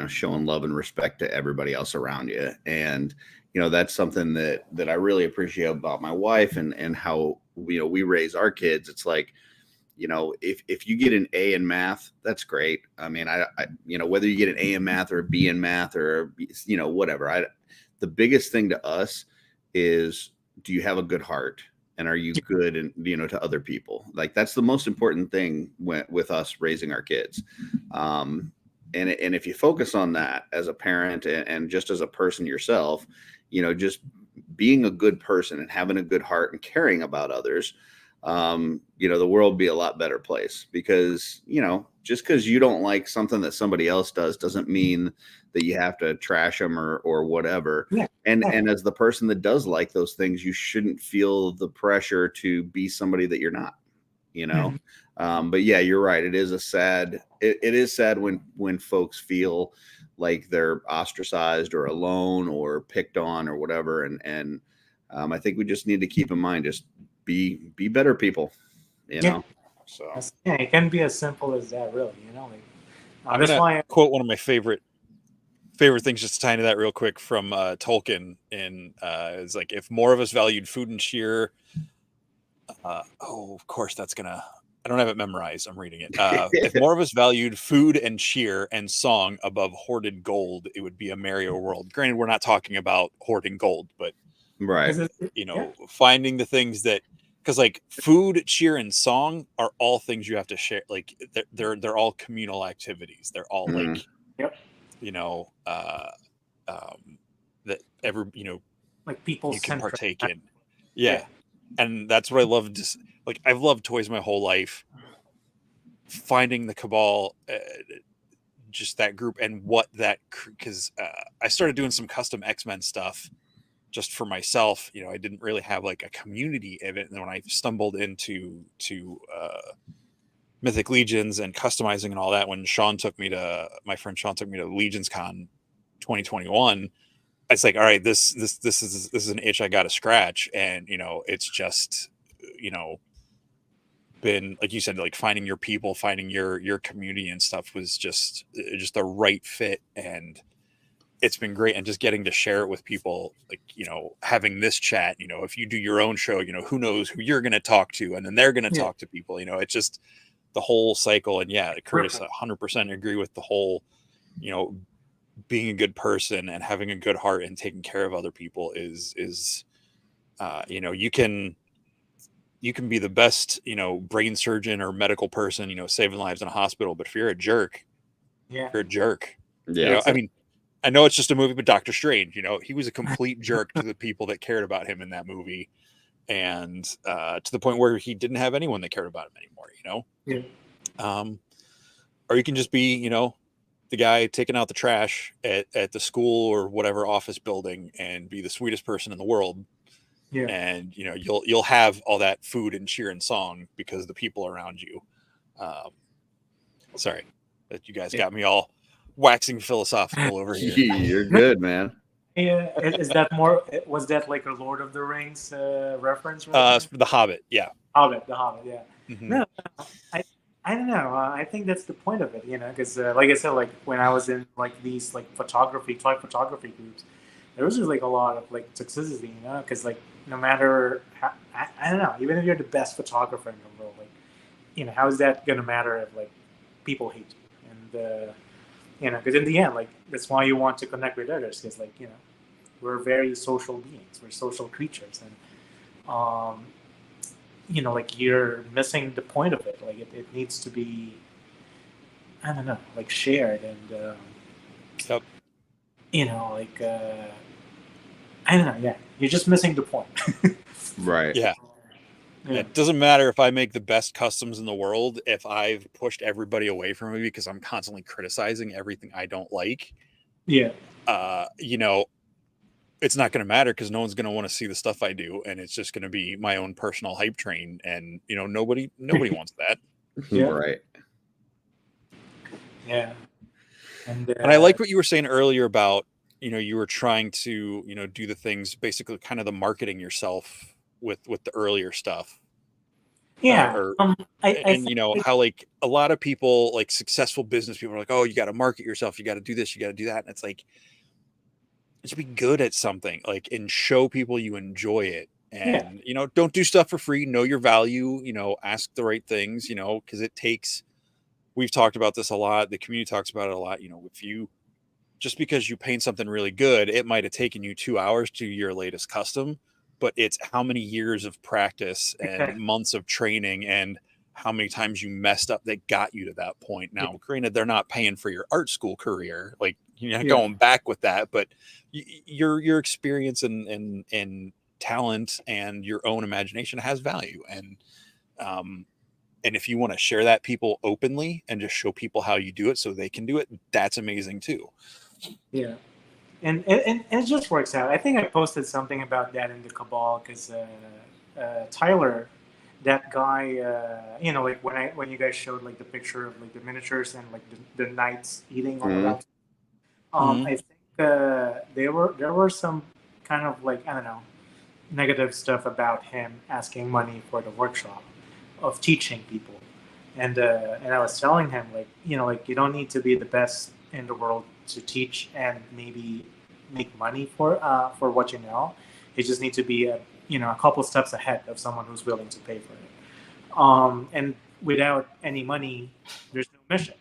showing love and respect to everybody else around you. And that's something that I really appreciate about my wife and how we raise our kids. It's like, if you get an A in math, that's great. I mean, I whether you get an A in math or a B in math or whatever, the biggest thing to us is, do you have a good heart, and are you good and to other people? That's the most important thing with us raising our kids. And if you focus on that as a parent and just as a person yourself, just being a good person and having a good heart and caring about others, the world would be a lot better place. Because just because you don't like something that somebody else does doesn't mean that you have to trash them or whatever. Yeah. And as the person that does like those things, you shouldn't feel the pressure to be somebody that you're not. Mm-hmm. But yeah, you're right. It is sad when folks feel like they're ostracized or alone or picked on or whatever. And I think we just need to keep in mind, just be better people, So it can be as simple as that, really. I'm gonna quote one of my favorite things, just to tie into that real quick, from Tolkien. It's like, if more of us valued food and cheer. Of course, I don't have it memorized. I'm reading it. If more of us valued food and cheer and song above hoarded gold, it would be a merrier world. Granted, we're not talking about hoarding gold, but right, finding the things that, because food, cheer, and song are all things you have to share. They're all communal activities. They're all that people you can partake in. Yeah. And that's what I love. Just I've loved toys my whole life. Finding the Cabal, just that group, and what that, because I started doing some custom X-Men stuff just for myself. I didn't really have a community of it. And then when I stumbled into Mythic Legions and customizing and all that, when my friend Sean took me to Legions Con 2021, it's all right, this is an itch I got to scratch. And it's just been, like you said, like finding your people, finding your community and stuff was just the right fit, and it's been great. And just getting to share it with people, like, you know, having this chat, you know, if you do your own show, you know, who knows who you're going to talk to, and then they're going to talk to people, you know, it's just the whole cycle. And yeah, Curtis, 100% agree with the whole, you know, being a good person and having a good heart and taking care of other people is you know, you can be the best, you know, brain surgeon or medical person, you know, saving lives in a hospital, but if you're a jerk, you're a jerk. Yeah. You know, I mean, I know it's just a movie, but Doctor Strange, you know, he was a complete jerk to the people that cared about him in that movie, and to the point where he didn't have anyone that cared about him anymore, you know. Or you can just be, you know, the guy taking out the trash at the school or whatever office building and be the sweetest person in the world. Yeah. And, you know, you'll have all that food and cheer and song because the people around you. Sorry that you guys got me all waxing philosophical over here. You're good, man. Yeah, is that more? Was that like a Lord of the Rings reference? The Hobbit, yeah. The Hobbit, yeah. Mm-hmm. No, I don't know. I think that's the point of it, you know, because like I said, like when I was in like these like toy photography groups, there was just like a lot of like toxicity, you know, because like no matter how, I don't know, even if you're the best photographer in the world, like, you know, how is that gonna matter if like people hate you? And you know, because in the end, like that's why you want to connect with others, because like, you know, we're very social beings, we're social creatures, and you know, like you're missing the point of it. Like it needs to be, I don't know, like shared, and Yep. you know, like I don't know, yeah, you're just missing the point. Right. Yeah. It doesn't matter if I make the best customs in the world if I've pushed everybody away from me because I'm constantly criticizing everything I don't like. Yeah. You know, it's not going to matter because no one's going to want to see the stuff I do, and it's just going to be my own personal hype train, and you know, nobody wants that. Yeah. Right. Yeah. And I like what you were saying earlier about, you know, you were trying to, you know, do the things, basically kind of the marketing yourself with the earlier stuff. Yeah. And you know, how like a lot of people, like successful business people, are like, oh, you got to market yourself, you got to do this, you got to do that. And it's like, just be good at something, like, and show people you enjoy it. And, you know, don't do stuff for free, know your value, you know, ask the right things, you know, because it takes, we've talked about this a lot. The community talks about it a lot. You know, if you, just because you paint something really good, it might have taken you 2 hours to your latest custom, but it's how many years of practice and months of training and how many times you messed up that got you to that point. Now, granted, they're not paying for your art school career, like you're not going back with that, but your experience and talent and your own imagination has value. And if you want to share that people openly and just show people how you do it so they can do it, that's amazing too. Yeah. And it just works out. I think I posted something about that in the Cabal because Tyler, that guy, you know, like when you guys showed like the picture of like the miniatures and like the knights eating on the mountain, I think there were some kind of like, I don't know, negative stuff about him asking money for the workshop of teaching people, and I was telling him, like, you know, like you don't need to be the best in the world to teach and maybe make money for what you know. You just need to be a couple steps ahead of someone who's willing to pay for it. And without any money, there's no mission.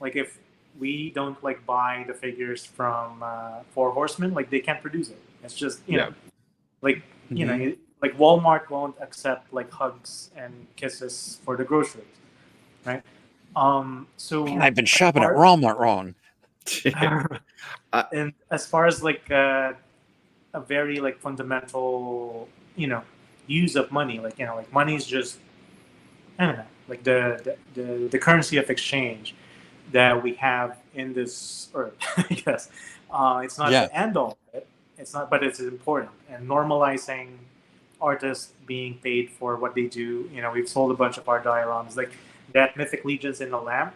Like if we don't like buy the figures from Four Horsemen, like they can't produce it. It's just you know, like you know, like Walmart won't accept like hugs and kisses for the groceries, right? So Man, I've been shopping at Walmart wrong. And as far as like a very like fundamental, you know, use of money, like, you know, like money is just, I don't know, like the currency of exchange that we have in this earth. I guess it's not the end all of it. It's not, but it's important. And normalizing artists being paid for what they do. You know, we've sold a bunch of art dioramas, like that Mythic Legions in the Lamp.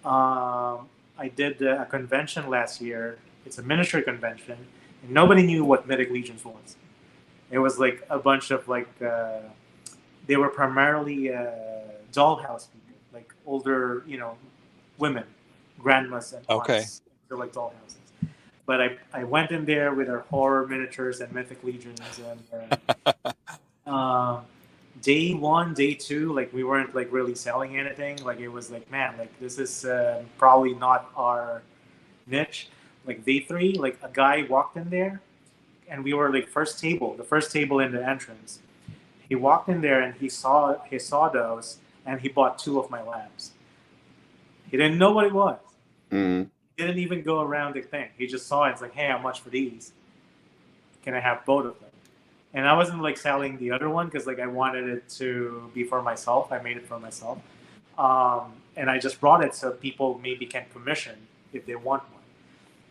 I did a convention last year. It's a miniature convention, and nobody knew what Mythic Legions was. It was like a bunch of like they were primarily dollhouse people, like older, women, grandmas and Okay. aunts. They're like dollhouses. But I went in there with our horror miniatures and mythic legions, and day one, day two, like we weren't like really selling anything. Like it was like, man, like this is probably not our niche. Like day three, like a guy walked in there, and we were like the first table in the entrance. He walked in there and he saw those, and he bought 2 of my labs. He didn't know what it was. Mm. He didn't even go around the thing. He just saw it. It's like, hey, how much for these? Can I have both of them? And I wasn't like selling the other one because like I wanted it to be for myself. I made it for myself, and I just brought it so people maybe can commission if they want one.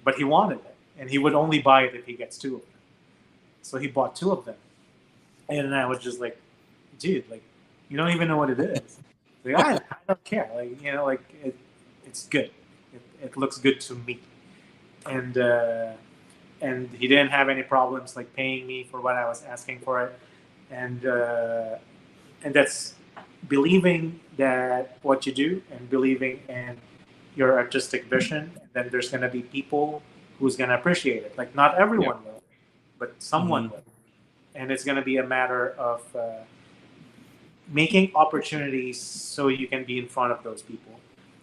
But he wanted it, and he would only buy it if he gets 2 of them. So he bought 2 of them, and I was just like, dude, like you don't even know what it is. Like I don't care. Like like it's good. It looks good to me, and he didn't have any problems like paying me for what I was asking for it, and that's believing that what you do and believing in your artistic vision, and then there's going to be people who's going to appreciate it. Like not everyone will, but someone will, and it's going to be a matter of making opportunities so you can be in front of those people,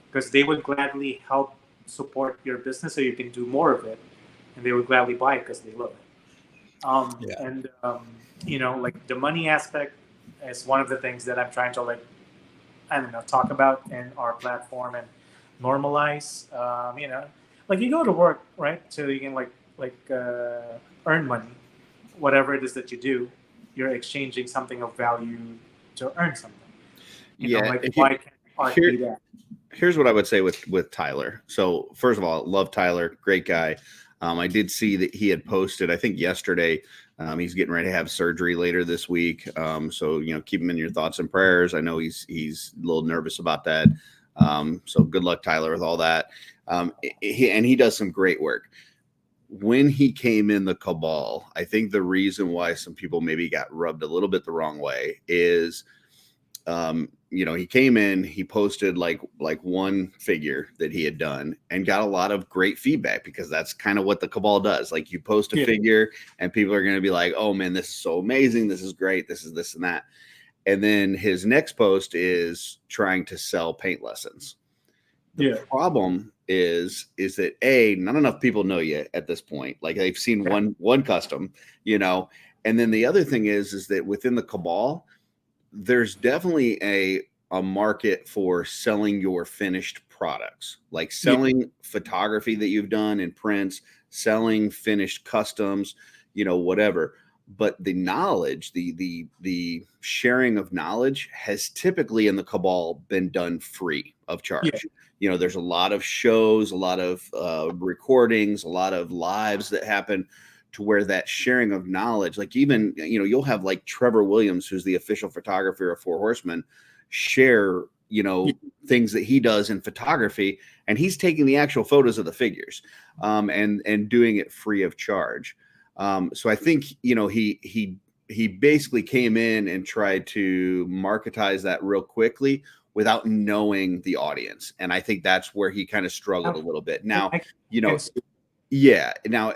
because they would gladly help support your business so you can do more of it, and they would gladly buy it because they love it. And like the money aspect is one of the things that I'm trying to talk about in our platform and normalize. Like you go to work, right? So you can earn money, whatever it is that you do. You're exchanging something of value to earn something. Why can't art be that? Here's what I would say with Tyler. So first of all, love Tyler, great guy. I did see that he had posted, I think yesterday, he's getting ready to have surgery later this week. So keep him in your thoughts and prayers. I know he's a little nervous about that. So good luck, Tyler, with all that. He does some great work. When he came in the Cabal, I think the reason why some people maybe got rubbed a little bit the wrong way is he came in, he posted like one figure that he had done and got a lot of great feedback, because that's kind of what the Cabal does. Like you post a figure and people are going to be like, oh man, this is so amazing. This is great. This is this and that. And then his next post is trying to sell paint lessons. The problem is that not enough people know you at this point. Like they've seen one custom, and then the other thing is that within the Cabal, there's definitely a market for selling your finished products, like selling photography that you've done in prints, selling finished customs, whatever. But the knowledge, the sharing of knowledge has typically in the Cabal been done free of charge. There's a lot of shows, a lot of recordings, a lot of lives that happen to where that sharing of knowledge, like even, you'll have like Trevor Williams, who's the official photographer of Four Horsemen, share, things that he does in photography, and he's taking the actual photos of the figures, and doing it free of charge. So I think, he basically came in and tried to marketize that real quickly without knowing the audience. And I think that's where he kind of struggled a little bit. Now, now,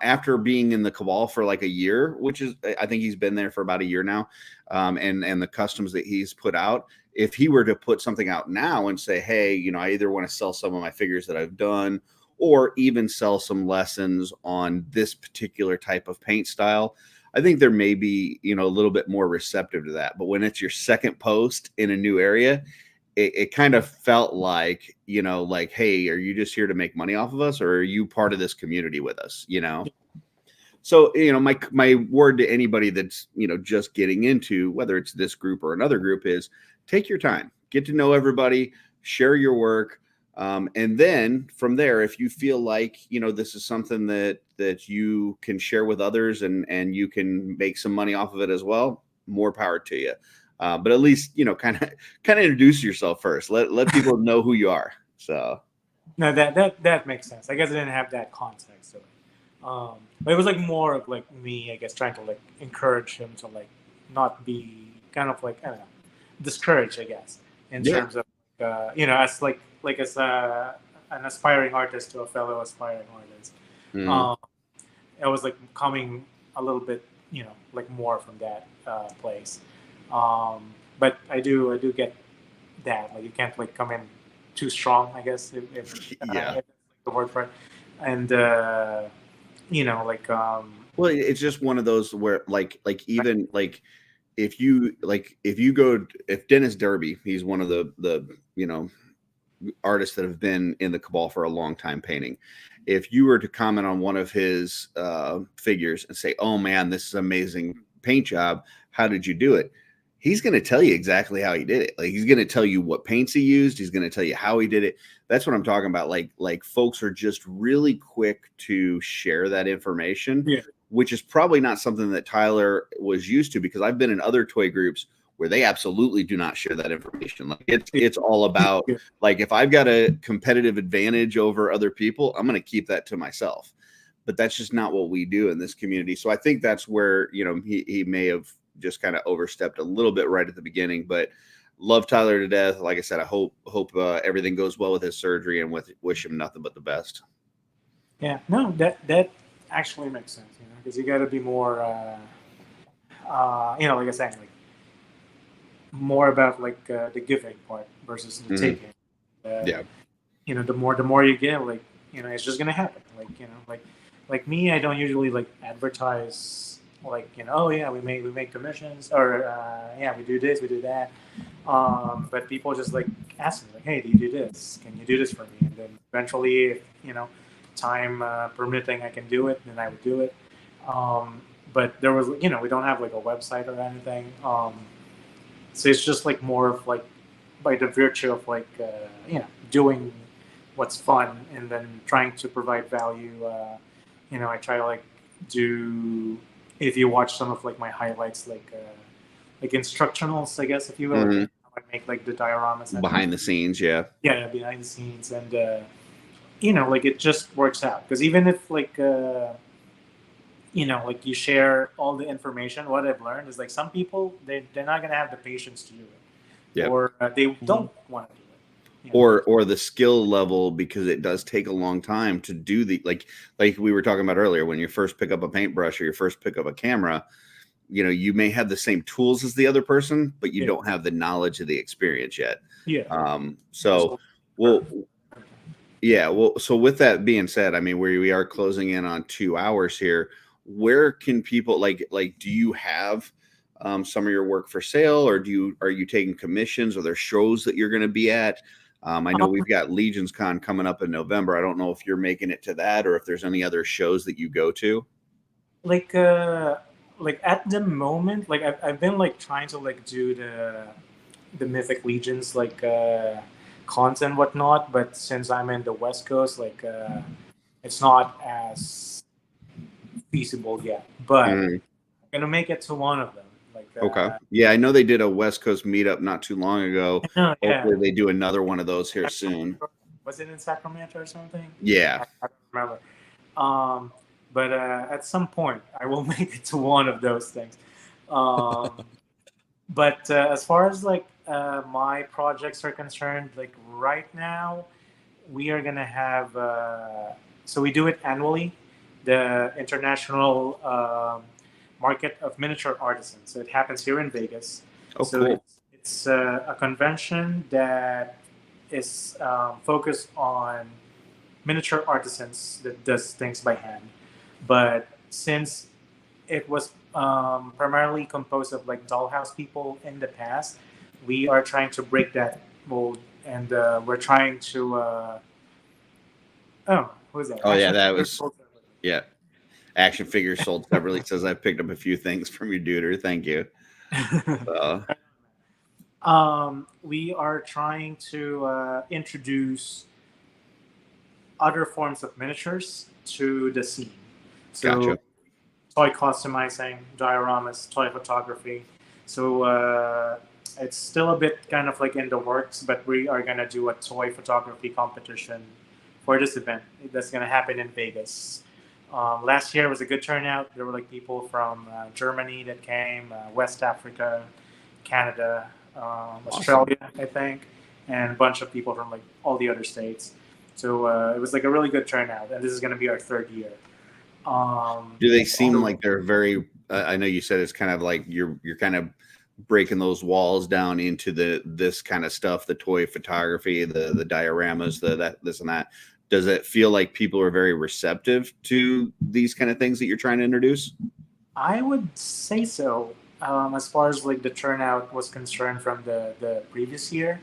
after being in the Cabal for like a year, which is, I think he's been there for about a year now, and the customs that he's put out, if he were to put something out now and say, hey, I either want to sell some of my figures that I've done, or even sell some lessons on this particular type of paint style, I think there may be, a little bit more receptive to that. But when it's your second post in a new area, it kind of felt like, like, hey, are you just here to make money off of us, or are you part of this community with us? So, my word to anybody that's, just getting into, whether it's this group or another group, is take your time, get to know everybody, share your work. And then from there, if you feel like, this is something that you can share with others and you can make some money off of it as well, more power to you. But at least, kind of introduce yourself first. Let people know who you are. So no, that makes sense. I guess I didn't have that context. But it was like more of like me, I guess, trying to like encourage him to like not be kind of like, I don't know, discouraged, I guess, in terms of as as an aspiring artist to a fellow aspiring artist. It was like coming a little bit, like more from that place. But I do get that, like, you can't like come in too strong, I guess, if if that's the word for it. And well, it's just one of those where even if Dennis Derby, he's one of the artists that have been in the Cabal for a long time painting. If you were to comment on one of his figures and say, "Oh man, this is an amazing paint job. How did you do it?" He's going to tell you exactly how he did it. Like, he's going to tell you what paints he used. He's going to tell you how he did it. That's what I'm talking about. Like folks are just really quick to share that information, which is probably not something that Tyler was used to, because I've been in other toy groups where they absolutely do not share that information. Like, it's all about, like, if I've got a competitive advantage over other people, I'm going to keep that to myself. But that's just not what we do in this community. So I think that's where, he may have just kind of overstepped a little bit right at the beginning. But love Tyler to death. Like I said, I hope everything goes well with his surgery, and wish him nothing but the best. Yeah, no, that actually makes sense, because you got to be more, like I said, like, more about like the giving part versus the taking. The more you give, like, it's just gonna happen. Like me, I don't usually like advertise, like, oh yeah, we make commissions, or we do this, we do that. But people just like ask me, like, hey, do you do this? Can you do this for me? And then eventually, if, time permitting, I can do it, then I would do it. But there was, we don't have like a website or anything. So it's just like more of like by the virtue of like doing what's fun, and then trying to provide value. I try to like do, if you watch some of like my highlights, like instructionals, I guess, if you will. Like, I make like the dioramas behind the scenes, behind the scenes, and like it just works out, because even if like like you share all the information, what I've learned is like some people, they're not gonna have the patience to do it, or they don't want to do it. Or the skill level, because it does take a long time to do the like we were talking about earlier, when you first pick up a paintbrush or you first pick up a camera, you may have the same tools as the other person, but you don't have the knowledge of the experience yet. So with that being said, I mean, we are closing in on 2 hours here. Where can people like do you have some of your work for sale, or are you taking commissions? Are there shows that you're going to be at? I know we've got Legions Con coming up in November. I don't know if you're making it to that, or if there's any other shows that you go to. Like at the moment, like I've been like trying to like do the Mythic Legions like cons and whatnot, but since I'm in the West Coast, like it's not as feasible yet. But I'm gonna make it to one of them. Okay. Yeah, I know they did a West Coast meetup not too long ago. Hopefully they do another one of those here soon. Was it in Sacramento or something? Yeah. I don't remember. But at some point, I will make it to one of those things. But as far as like my projects are concerned, like right now, we are gonna have. So we do it annually, the International Market of Miniature Artisans. So it happens here in Vegas. Cool. It's a convention that is focused on miniature artisans that does things by hand. But since it was primarily composed of like dollhouse people in the past, we are trying to break that mold, and we're trying to. Who is that? Oh, yeah, that was. Yeah. Action figures sold separately. Says I picked up a few things from your duder. Thank you. We are trying to introduce other forms of miniatures to the scene. So, gotcha. Toy customizing, dioramas, toy photography. So it's still a bit kind of like in the works, but we are gonna do a toy photography competition for this event. That's gonna happen in Vegas. Last year was a good turnout. There were like people from Germany that came, West Africa, Canada, Australia, I think, and a bunch of people from like all the other states. So it was like a really good turnout, and this is going to be our third year. Do they seem like they're very? I know you said it's kind of like you're kind of breaking those walls down into this kind of stuff, the toy photography, the dioramas, this and that. Does it feel like people are very receptive to these kind of things that you're trying to introduce? I would say so. As far as like the turnout was concerned from the previous year,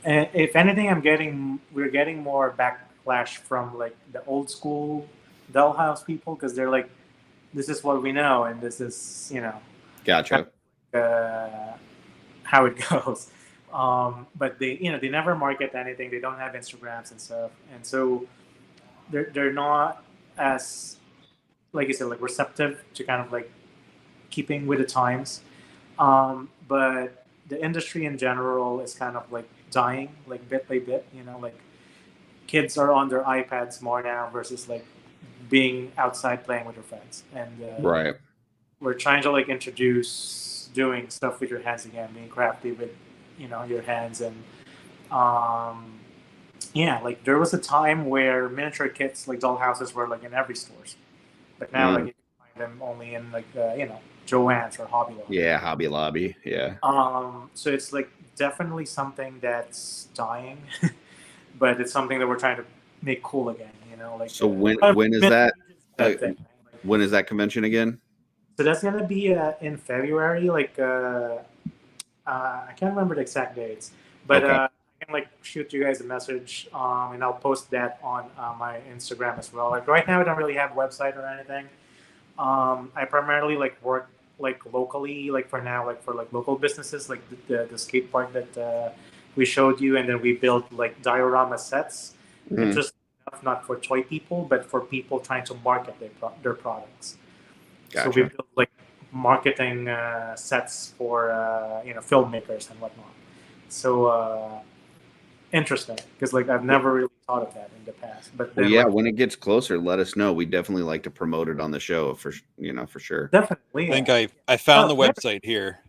if anything, we're getting more backlash from like the old school Dollhouse people because they're like, this is what we know, and this is Gotcha. How it goes. But they never market anything. They don't have Instagrams and stuff, and so they're not as, like you said, like receptive to kind of like keeping with the times. But the industry in general is kind of like dying, like bit by bit. Like kids are on their iPads more now versus like being outside playing with their friends. And right, we're trying to like introduce doing stuff with your hands again, being crafty with your hands. And like there was a time where miniature kits like doll houses were like in every stores, but now like you can find them only in like Joann's or Hobby Lobby. Yeah, Hobby Lobby. Yeah. So it's like definitely something that's dying, but it's something that we're trying to make cool again. Like so when is that? When is that convention again? So that's gonna be in February. Like I can't remember the exact dates, but Okay. I can like shoot you guys a message, and I'll post that on my Instagram as well. Like right now, I don't really have a website or anything. I primarily like work like locally, like for now, like for like local businesses, like the skate park that we showed you, and then we built like diorama sets. Interesting enough, not for toy people, but for people trying to market their products. Gotcha. So we built like marketing sets for filmmakers and whatnot. So interesting, because like I've never really thought of that in the past. But then, yeah, when it gets closer, let us know. We definitely like to promote it on the show for sure. Definitely. I think I found the website here.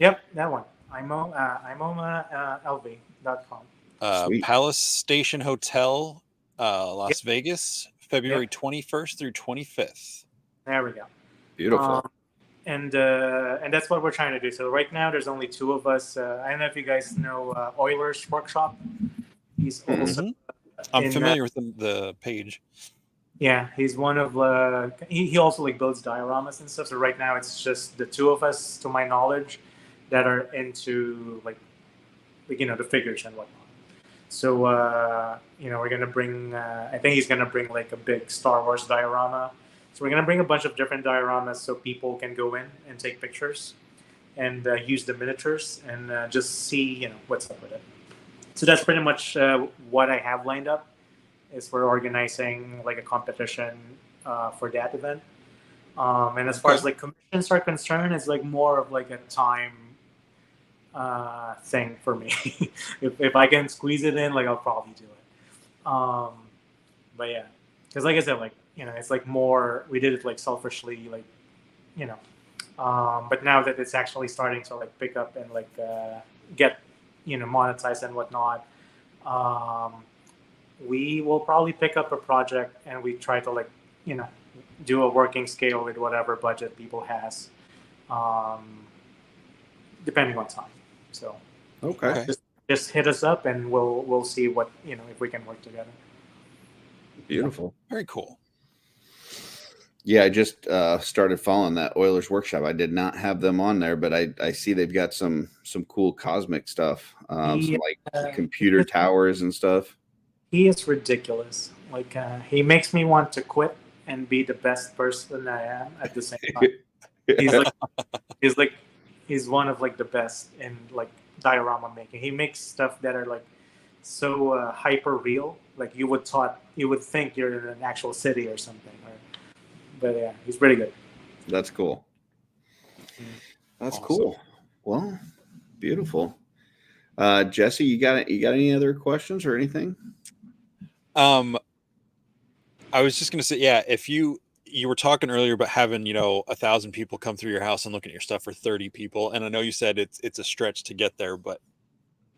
Yep, that one. IMOMALV.com. Palace Station Hotel, Las Vegas, February 21st through 25th. There we go. Beautiful. And that's what we're trying to do. So right now, there's only two of us. I don't know if you guys know Euler's Workshop. He's also. I'm familiar with the page. Yeah, he's one of he also like builds dioramas and stuff. So right now, it's just the two of us, to my knowledge, that are into like the figures and whatnot. So we're gonna bring. I think he's gonna bring like a big Star Wars diorama. So we're going to bring a bunch of different dioramas so people can go in and take pictures and use the miniatures and just see, what's up with it. So that's pretty much what I have lined up. Is we're organizing like a competition for that event. And as far as like commissions are concerned, it's like more of like a time thing for me. if I can squeeze it in, like I'll probably do it. But yeah, because like I said, like, it's like more, we did it like selfishly, like, but now that it's actually starting to like pick up and like get, monetized and whatnot, we will probably pick up a project and we try to like, do a working scale with whatever budget people has, depending on time. So, okay. Just hit us up and we'll see what, if we can work together. Beautiful. Very cool. Yeah, I just started following that Euler's Workshop. I did not have them on there, but I see they've got some cool cosmic stuff, some like computer towers and stuff. He is ridiculous. Like he makes me want to quit and be the best person I am at the same time. He's one of like the best in like diorama making. He makes stuff that are like so hyper real. Like you would think you're in an actual city or something. But yeah, he's pretty good. That's cool. That's awesome. Cool. Well, beautiful. Jesse, you got any other questions or anything? I was just gonna say, yeah, if you you were talking earlier about having 1,000 people come through your house and look at your stuff for 30 people, and I know you said it's a stretch to get there, but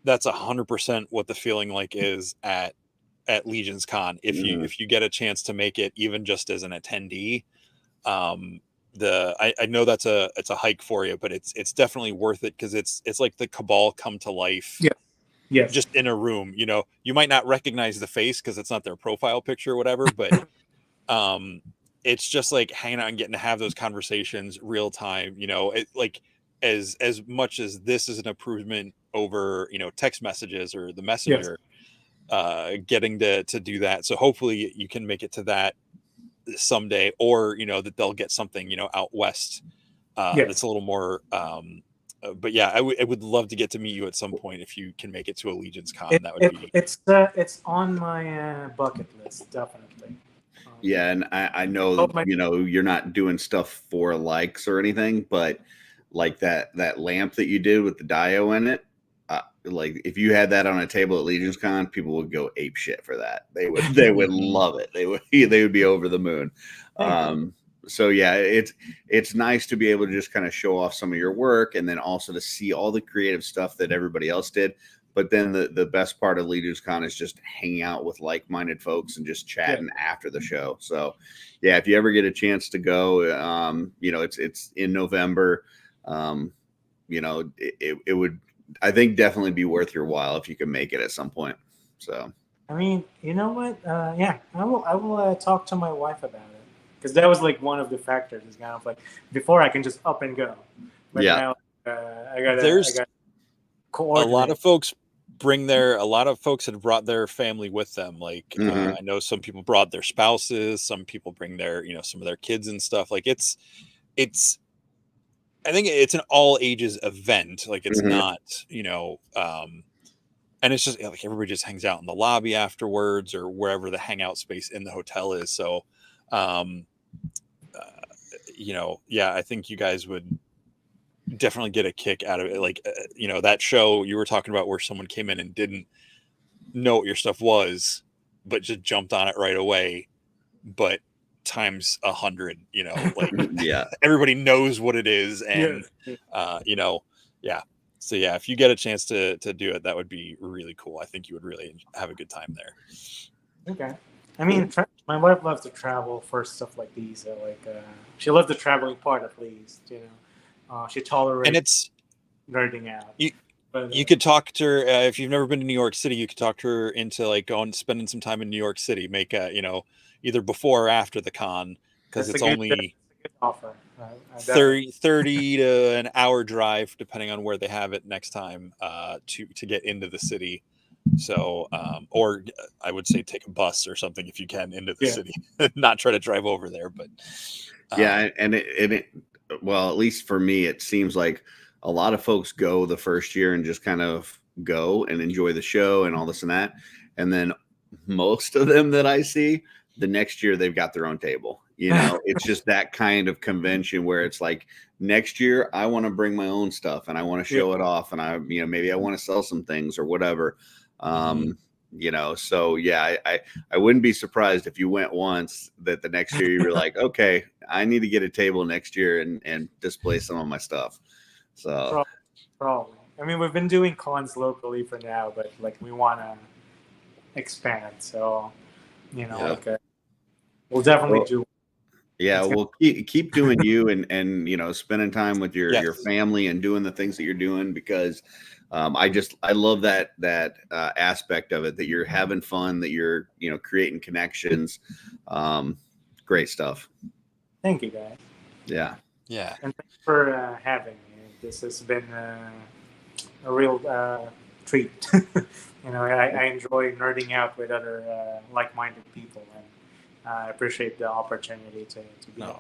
that's 100% what the feeling like is at Legion's Con. If you get a chance to make it, even just as an attendee, I know it's a hike for you, but it's definitely worth it, because it's like the Cabal come to life. Yeah. Yes. Just in a room. You might not recognize the face because it's not their profile picture or whatever, but it's just like hanging out and getting to have those conversations real time. It, like as much as this is an improvement over text messages or the messenger. Yes. Getting to do that, so hopefully you can make it to that someday, or that they'll get something out west that's a little more but yeah, I would love to get to meet you at some point if you can make it to a Legion's Con. That would be it's on my bucket list, definitely. Yeah, and I know you're not doing stuff for likes or anything, but like that lamp that you did with the dio in it, like if you had that on a table at Legion's Con, people would go ape shit for that. They would love it. They would be over the moon. So yeah, it's nice to be able to just kind of show off some of your work, and then also to see all the creative stuff that everybody else did. But then the best part of Legion's Con is just hanging out with like-minded folks and just chatting after the show. So yeah, if you ever get a chance to go, it's in November. It would, I think, definitely be worth your while if you can make it at some point. So I mean, you know what? I will talk to my wife about it, because that was like one of the factors. It's kind of like before I can just up and go, but now I got a lot of folks had brought their family with them. Like I know some people brought their spouses, some people bring their some of their kids and stuff. Like it's I think it's an all ages event. Like it's not and it's just like everybody just hangs out in the lobby afterwards or wherever the hangout space in the hotel is. So I think you guys would definitely get a kick out of it. Like that show you were talking about where someone came in and didn't know what your stuff was, but just jumped on it right away, but times 100, like everybody knows what it is. And so yeah, if you get a chance to do it, that would be really cool. I think you would really have a good time there. Okay. I mean, my wife loves to travel for stuff like these. So she loves the traveling part, at least. She tolerates and it's nerding out. You could talk to her if you've never been to New York City. You could talk to her into like spending some time in New York City. Make either before or after the con, because it's only a good offer. 30 to an hour drive, depending on where they have it next time, to get into the city. So, or I would say take a bus or something if you can into the city, not try to drive over there. But well, at least for me, it seems like a lot of folks go the first year and just kind of go and enjoy the show and all this and that. And then most of them that I see, the next year they've got their own table. It's just that kind of convention where it's like, next year I want to bring my own stuff and I want to show it off, and maybe I want to sell some things or whatever. So yeah, I wouldn't be surprised if you went once that the next year you were like, okay, I need to get a table next year and display some of my stuff. So probably. I mean, we've been doing cons locally for now, but like we want to expand. So we'll definitely do. Yeah, we'll keep doing you and spending time with your family and doing the things that you're doing, because I love that aspect of it, that you're having fun, that you're creating connections. Great stuff. Thank you, guys. Yeah. And thanks for having me. This has been a real treat. I enjoy nerding out with other like-minded people, and I appreciate the opportunity to be on.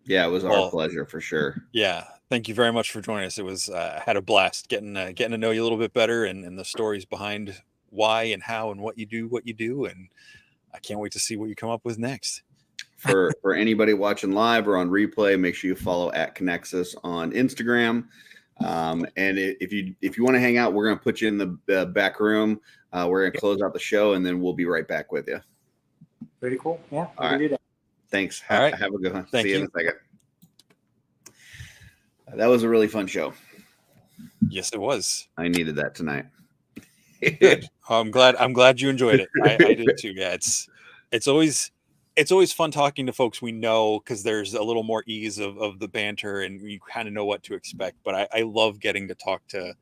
Yeah, it was our pleasure for sure. Yeah, thank you very much for joining us. It was I had a blast getting to know you a little bit better, and the stories behind why and how and what you do, and I can't wait to see what you come up with next. For anybody watching live or on replay, make sure you follow @Konexxus on Instagram. And if you want to hang out, we're going to put you in the back room. We're going to close out the show, and then we'll be right back with you. Pretty cool. Yeah. All right. Thanks. All right. Have a good one. Thank See you you. in a second. That was a really fun show. Yes, it was. I needed that tonight. Good. I'm glad you enjoyed it. I did too. Yeah, it's always fun talking to folks we know, because there's a little more ease of the banter and you kind of know what to expect. But I love getting to talk to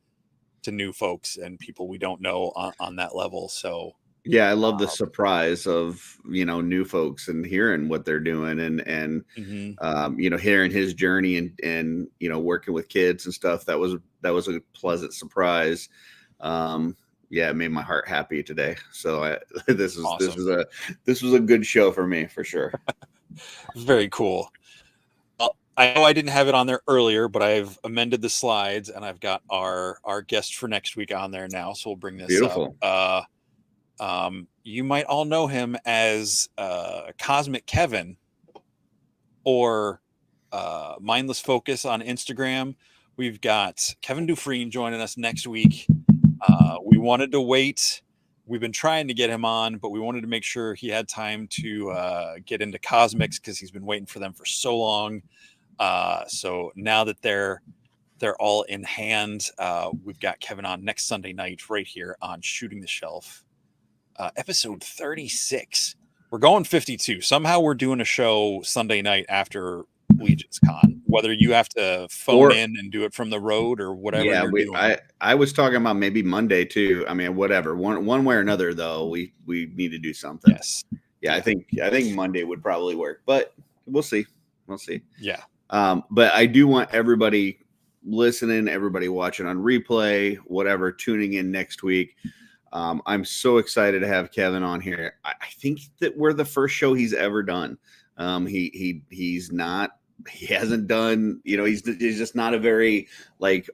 new folks and people we don't know on that level. So yeah, I love the surprise of, new folks and hearing what they're doing and hearing his journey and working with kids and stuff. That was a pleasant surprise. Yeah, it made my heart happy today. So this was a good show for me, for sure. Very cool. I know I didn't have it on there earlier, but I've amended the slides and I've got our guest for next week on there now. So we'll bring this up. You might all know him as Cosmic Kevin or Mindless Focus on Instagram. We've got Kevin Dufresne joining us next week. We wanted to wait. We've been trying to get him on, but we wanted to make sure he had time to get into Cosmics, because he's been waiting for them for so long. So now that they're all in hand, we've got Kevin on next Sunday night right here on Shooting the Shelf, episode 36. We're going 52. Somehow we're doing a show Sunday night after Legion's Con, whether you have to phone in and do it from the road or whatever you're doing. I was talking about maybe Monday too. I mean, whatever, one way or another, though, we need to do something. Yes. Yeah. I think Monday would probably work, but we'll see. Yeah. But I do want everybody listening, everybody watching on replay, whatever, tuning in next week. I'm so excited to have Kevin on here. I think that we're the first show he's ever done. He hasn't done, he's just not a very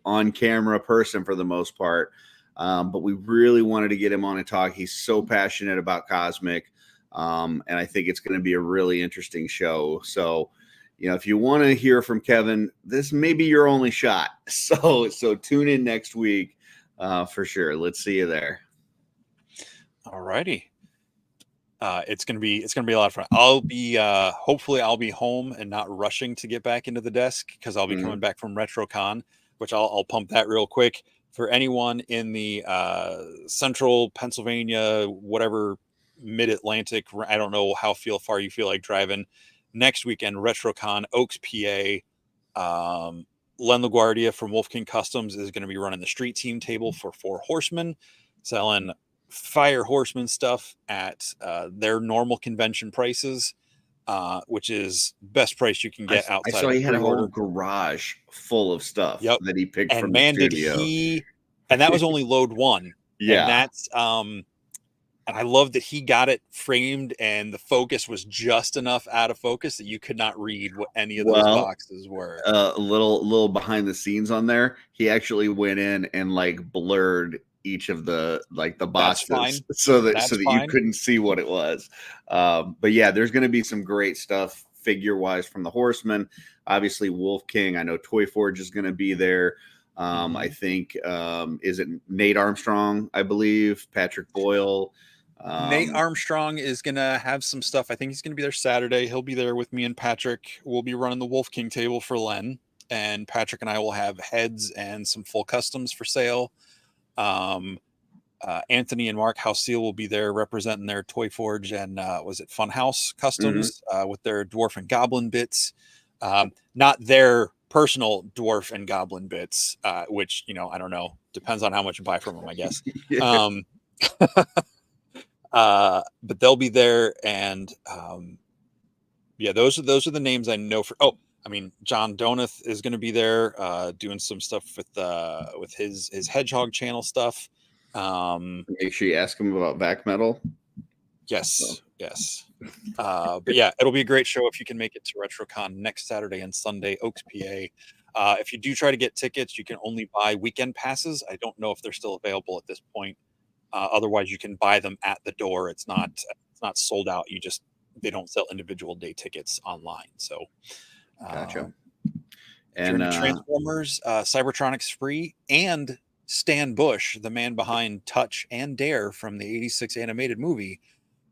on camera person for the most part. But we really wanted to get him on and talk. He's so passionate about Cosmic. And I think it's going to be a really interesting show. So, if you want to hear from Kevin, this may be your only shot. So tune in next week for sure. Let's see you there. All righty. It's gonna be a lot of fun. Hopefully I'll be home and not rushing to get back into the desk, because I'll be coming back from RetroCon, which I'll pump that real quick for anyone in the central Pennsylvania, whatever, mid-Atlantic. I don't know how far you feel like driving. Next weekend, RetroCon, Oaks, PA. Len LaGuardia from Wolf King Customs is going to be running the street team table for Four Horsemen, selling Fire Horseman stuff at their normal convention prices, which is best price you can get outside. I saw he had a whole garage full of stuff that he picked from the studio. And that was only load one. Yeah. And that's and I love that he got it framed and the focus was just enough out of focus that you could not read what any of those boxes were. A little behind the scenes on there. He actually went in and blurred each of the boxes so that you couldn't see what it was. But yeah, there's going to be some great stuff figure wise from the Horsemen. Obviously Wolf King. I know Toy Forge is going to be there. I think is it Nate Armstrong? I believe Patrick Boyle. Nate Armstrong is going to have some stuff. I think he's going to be there Saturday. He'll be there with me and Patrick. We'll be running the Wolf King table for Len, and Patrick and I will have heads and some full customs for sale. Anthony and Mark Houseel will be there representing their Toy Forge and was it Funhouse Customs with their dwarf and goblin bits. Not their personal dwarf and goblin bits, which, I don't know. Depends on how much you buy from them, I guess. But they'll be there, and those are the names I know for. John Donath is going to be there doing some stuff with his Hedgehog channel stuff. Make sure you ask him about back metal. Yes. But yeah, it'll be a great show if you can make it to RetroCon next Saturday and Sunday, Oaks, PA. If you do try to get tickets, you can only buy weekend passes. I don't know if they're still available at this point. Otherwise, you can buy them at the door. It's not sold out. They don't sell individual day tickets online. So, gotcha. And Transformers, Cybertronics free, and Stan Bush, the man behind Touch and Dare from the '86 animated movie,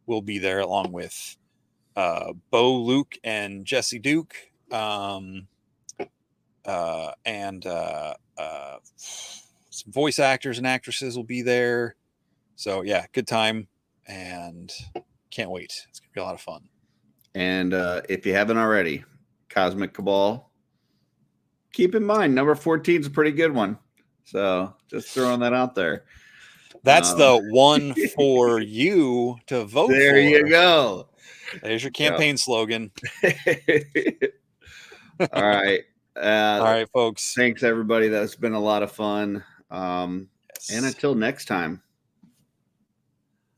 will be there along with Bo Luke and Jesse Duke, and some voice actors and actresses will be there. So yeah, good time, and can't wait. It's gonna be a lot of fun. And if you haven't already, Cosmic Cabal, keep in mind number 14 is a pretty good one. So just throwing that out there. That's the one for you to vote there for. You go. There's your campaign slogan. All right. All right, folks. Thanks, everybody. That's been a lot of fun. Yes. And until next time.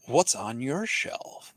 What's on your shelf?